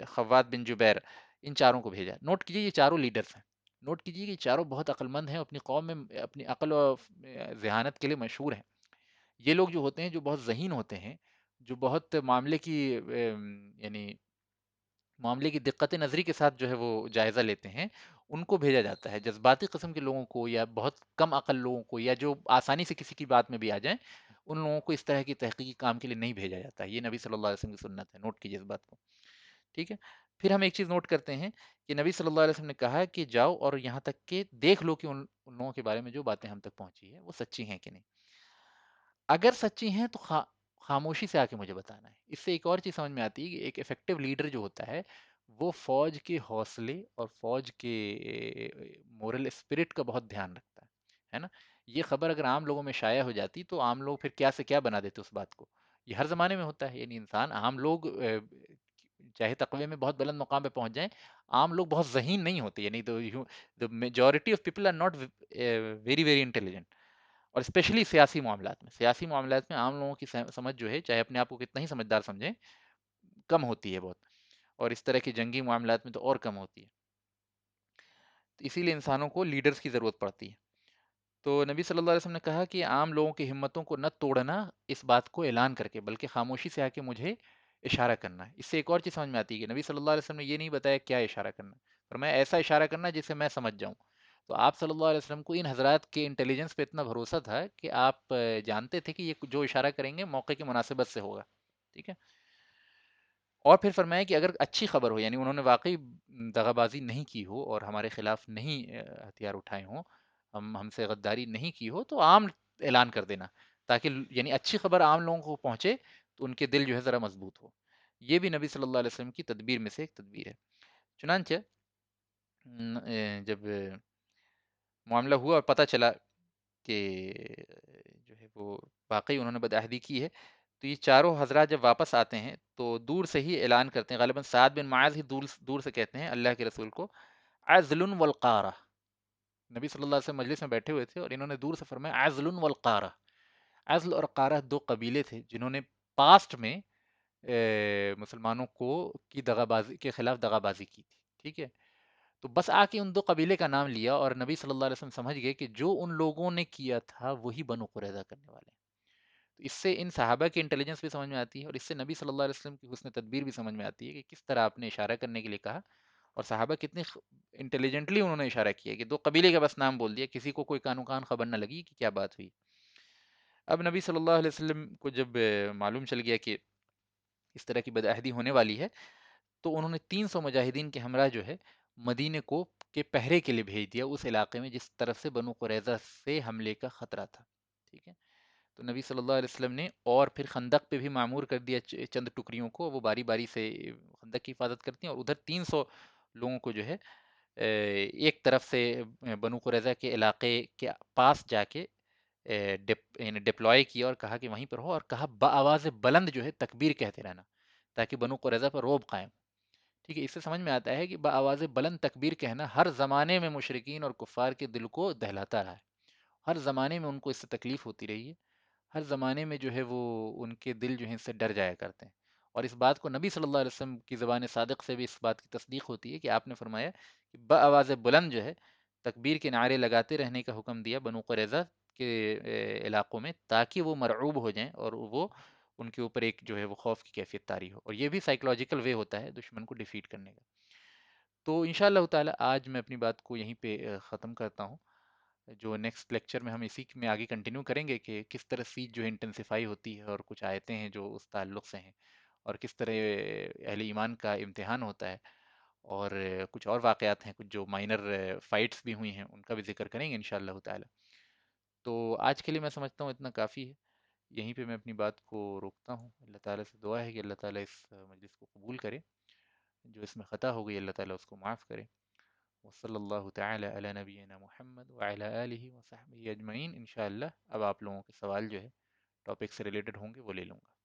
خوات بن جبیر. ان چاروں کو بھیجا. نوٹ کیجئے یہ چاروں لیڈرز ہیں. نوٹ کیجئے کہ یہ چاروں بہت عقل مند ہیں، اپنی قوم میں اپنی عقل و ذہانت کے لیے مشہور ہیں. یہ لوگ جو ہوتے ہیں، جو بہت ذہین ہوتے ہیں، جو بہت معاملے کی یعنی معاملے کی دقت نظری کے ساتھ جو ہے وہ جائزہ لیتے ہیں، ان کو بھیجا جاتا ہے. جذباتی قسم کے لوگوں کو یا بہت کم عقل لوگوں کو یا جو آسانی سے کسی کی بات میں بھی آ جائیں، ان لوگوں کو اس طرح کی تحقیقی کام کے لیے نہیں بھیجا جاتا ہے. یہ نبی صلی اللہ علیہ وسلم کی سنت ہے. نوٹ کیجیے اس بات کو. ٹھیک ہے. پھر ہم ایک چیز نوٹ کرتے ہیں کہ نبی صلی اللہ علیہ وسلم نے کہا کہ جاؤ اور یہاں تک کہ دیکھ لو کہ ان لوگوں کے بارے میں جو باتیں ہم تک پہنچی ہے وہ سچی ہیں کہ نہیں. اگر سچی ہیں تو خاموشی سے آ کے مجھے بتانا ہے. اس سے ایک اور چیز سمجھ میں آتی ہے کہ ایک افیکٹو لیڈر جو ہوتا ہے، وہ فوج کے حوصلے اور فوج کے مورل اسپرٹ کا بہت دھیان رکھتا ہے نا. یہ خبر اگر عام لوگوں میں شائع ہو جاتی تو عام لوگ پھر کیا سے کیا بنا دیتے اس بات کو. یہ ہر زمانے میں ہوتا ہے. یعنی انسان، عام لوگ چاہے تقوی میں بہت بلند مقام پہ پہنچ جائیں، عام لوگ بہت ذہین نہیں ہوتے. یعنی the majority of people are not very very intelligent. اور اسپیشلی سیاسی معاملات میں عام لوگوں کی سمجھ جو ہے، چاہے اپنے آپ کو کتنا ہی سمجھدار سمجھیں، کم ہوتی ہے بہت. اور اس طرح کے جنگی معاملات میں تو اور کم ہوتی ہے. تو اسی لیے انسانوں کو لیڈرز کی ضرورت پڑتی ہے. تو نبی صلی اللہ علیہ وسلم نے کہا کہ عام لوگوں کی ہمتوں کو نہ توڑنا اس بات کو اعلان کر کے، بلکہ خاموشی سے آ کے مجھے اشارہ کرنا ہے. اس سے ایک اور چیز سمجھ میں آتی ہے کہ نبی صلی اللہ علیہ وسلم نے یہ نہیں بتایا کیا اشارہ کرنا ہے، فرمایا ایسا اشارہ کرنا جسے میں سمجھ جاؤں. تو آپ صلی اللہ علیہ وسلم کو ان حضرات کے انٹیلیجنس پہ اتنا بھروسہ تھا کہ آپ جانتے تھے کہ یہ جو اشارہ کریں گے موقع کی مناسبت سے ہوگا. ٹھیک ہے. اور پھر فرمایا کہ اگر اچھی خبر ہو، یعنی انہوں نے واقعی دغا بازی نہیں کی ہو اور ہمارے خلاف نہیں ہتھیار اٹھائے ہوں، ہم سے غداری نہیں کی ہو، تو عام اعلان کر دینا، تاکہ یعنی اچھی خبر عام لوگوں کو پہنچے تو ان کے دل جو ہے ذرا مضبوط ہو. یہ بھی نبی صلی اللہ علیہ وسلم کی تدبیر میں سے ایک تدبیر ہے. چنانچہ جب معاملہ ہوا اور پتہ چلا کہ جو ہے وہ واقعی انہوں نے بدعہدی کی ہے، تو یہ چاروں حضرات جب واپس آتے ہیں تو دور سے ہی اعلان کرتے ہیں. غالباً سعد بن معاذ ہی دور دور سے کہتے ہیں اللہ کے رسول کو، عزل والقارہ. نبی صلی اللہ علیہ وسلم مجلس میں بیٹھے ہوئے تھے اور انہوں نے دور سے فرمایا عزل والقارہ. عزل اور قارہ دو قبیلے تھے جنہوں نے پاسٹ میں مسلمانوں کو کی دغا بازی کے خلاف دغا بازی کی تھی. ٹھیک ہے. تو بس آ کے ان دو قبیلے کا نام لیا اور نبی صلی اللہ علیہ وسلم سمجھ گئے کہ جو ان لوگوں نے کیا تھا وہی بنو قریظہ کرنے والے ہیں. تو اس سے ان صحابہ کی انٹیلیجنس بھی سمجھ میں آتی ہے، اور اس سے نبی صلی اللہ علیہ وسلم کی حسن تدبیر بھی سمجھ میں آتی ہے کہ کس طرح آپ نے اشارہ کرنے کے لیے کہا، اور صحابہ کتنی انٹیلیجنٹلی انہوں نے اشارہ کیا کہ دو قبیلے کا بس نام بول دیا، کسی کو کوئی کانو کان خبر نہ لگی کہ کیا بات ہوئی. اب نبی صلی اللہ علیہ وسلم کو جب معلوم چل گیا کہ اس طرح کی بدعہدی ہونے والی ہے، تو انہوں نے 300 مجاہدین کے ہمراہ جو ہے مدینے کو کے پہرے کے لیے بھیج دیا، اس علاقے میں جس طرف سے بنو قریظہ سے حملے کا خطرہ تھا. ٹھیک ہے. تو نبی صلی اللہ علیہ وسلم نے اور پھر خندق پہ بھی معمور کر دیا چند ٹکڑیوں کو، وہ باری باری سے خندق کی حفاظت کرتی ہیں، اور ادھر 300 لوگوں کو جو ہے ایک طرف سے بنو قریظہ کے علاقے کے پاس جا کے یعنی ڈپلوائے کیا اور کہا کہ وہیں پر ہو، اور کہا بآواز بلند جو ہے تکبیر کہتے رہنا تاکہ بنو قریظہ پر روب قائم. ٹھیک ہے. اس سے سمجھ میں آتا ہے کہ بآواز بلند تکبیر کہنا ہر زمانے میں مشرکین اور کفار کے دل کو دہلاتا رہا ہے. ہر زمانے میں ان کو اس سے تکلیف ہوتی رہی ہے. ہر زمانے میں جو ہے وہ ان کے دل جو ہے اس سے ڈر جایا کرتے ہیں. اور اس بات کو نبی صلی اللہ علیہ وسلم کی زبان صادق سے بھی اس بات کی تصدیق ہوتی ہے کہ آپ نے فرمایا کہ بآواز بلند جو ہے تکبیر کے نعرے لگاتے رہنے کا حکم دیا بنو قریظہ کے علاقوں میں، تاکہ وہ مرعوب ہو جائیں اور وہ ان کے اوپر ایک جو ہے وہ خوف کی کیفیت طاری ہو. اور یہ بھی سائیکلوجیکل وے ہوتا ہے دشمن کو ڈیفیٹ کرنے کا. تو انشاءاللہ تعالی آج میں اپنی بات کو یہیں پہ ختم کرتا ہوں. جو نیکسٹ لیکچر میں ہم اسی میں آگے کنٹینیو کریں گے کہ کس طرح سیج جو ہے انٹینسیفائی ہوتی ہے، اور کچھ آیتیں ہیں جو اس تعلق سے ہیں، اور کس طرح اہل ایمان کا امتحان ہوتا ہے، اور کچھ اور واقعات ہیں، کچھ جو مائنر فائٹس بھی ہوئی ہیں ان کا بھی ذکر کریں گے انشاءاللہ تعالی۔ تو آج کے لیے میں سمجھتا ہوں اتنا کافی ہے، یہیں پہ میں اپنی بات کو روکتا ہوں۔ اللہ تعالیٰ سے دعا ہے کہ اللہ تعالیٰ اس مجلس کو قبول کرے، جو اس میں خطا ہو گئی اللہ تعالیٰ اس کو معاف کرے۔ وصلی اللہ تعالی علی نبینا محمد وعلی آلہ وصحبہ اجمعین۔ انشاءاللہ اب آپ لوگوں کے سوال جو ہے ٹاپک سے ریلیٹڈ ہوں گے وہ لے لوں گا۔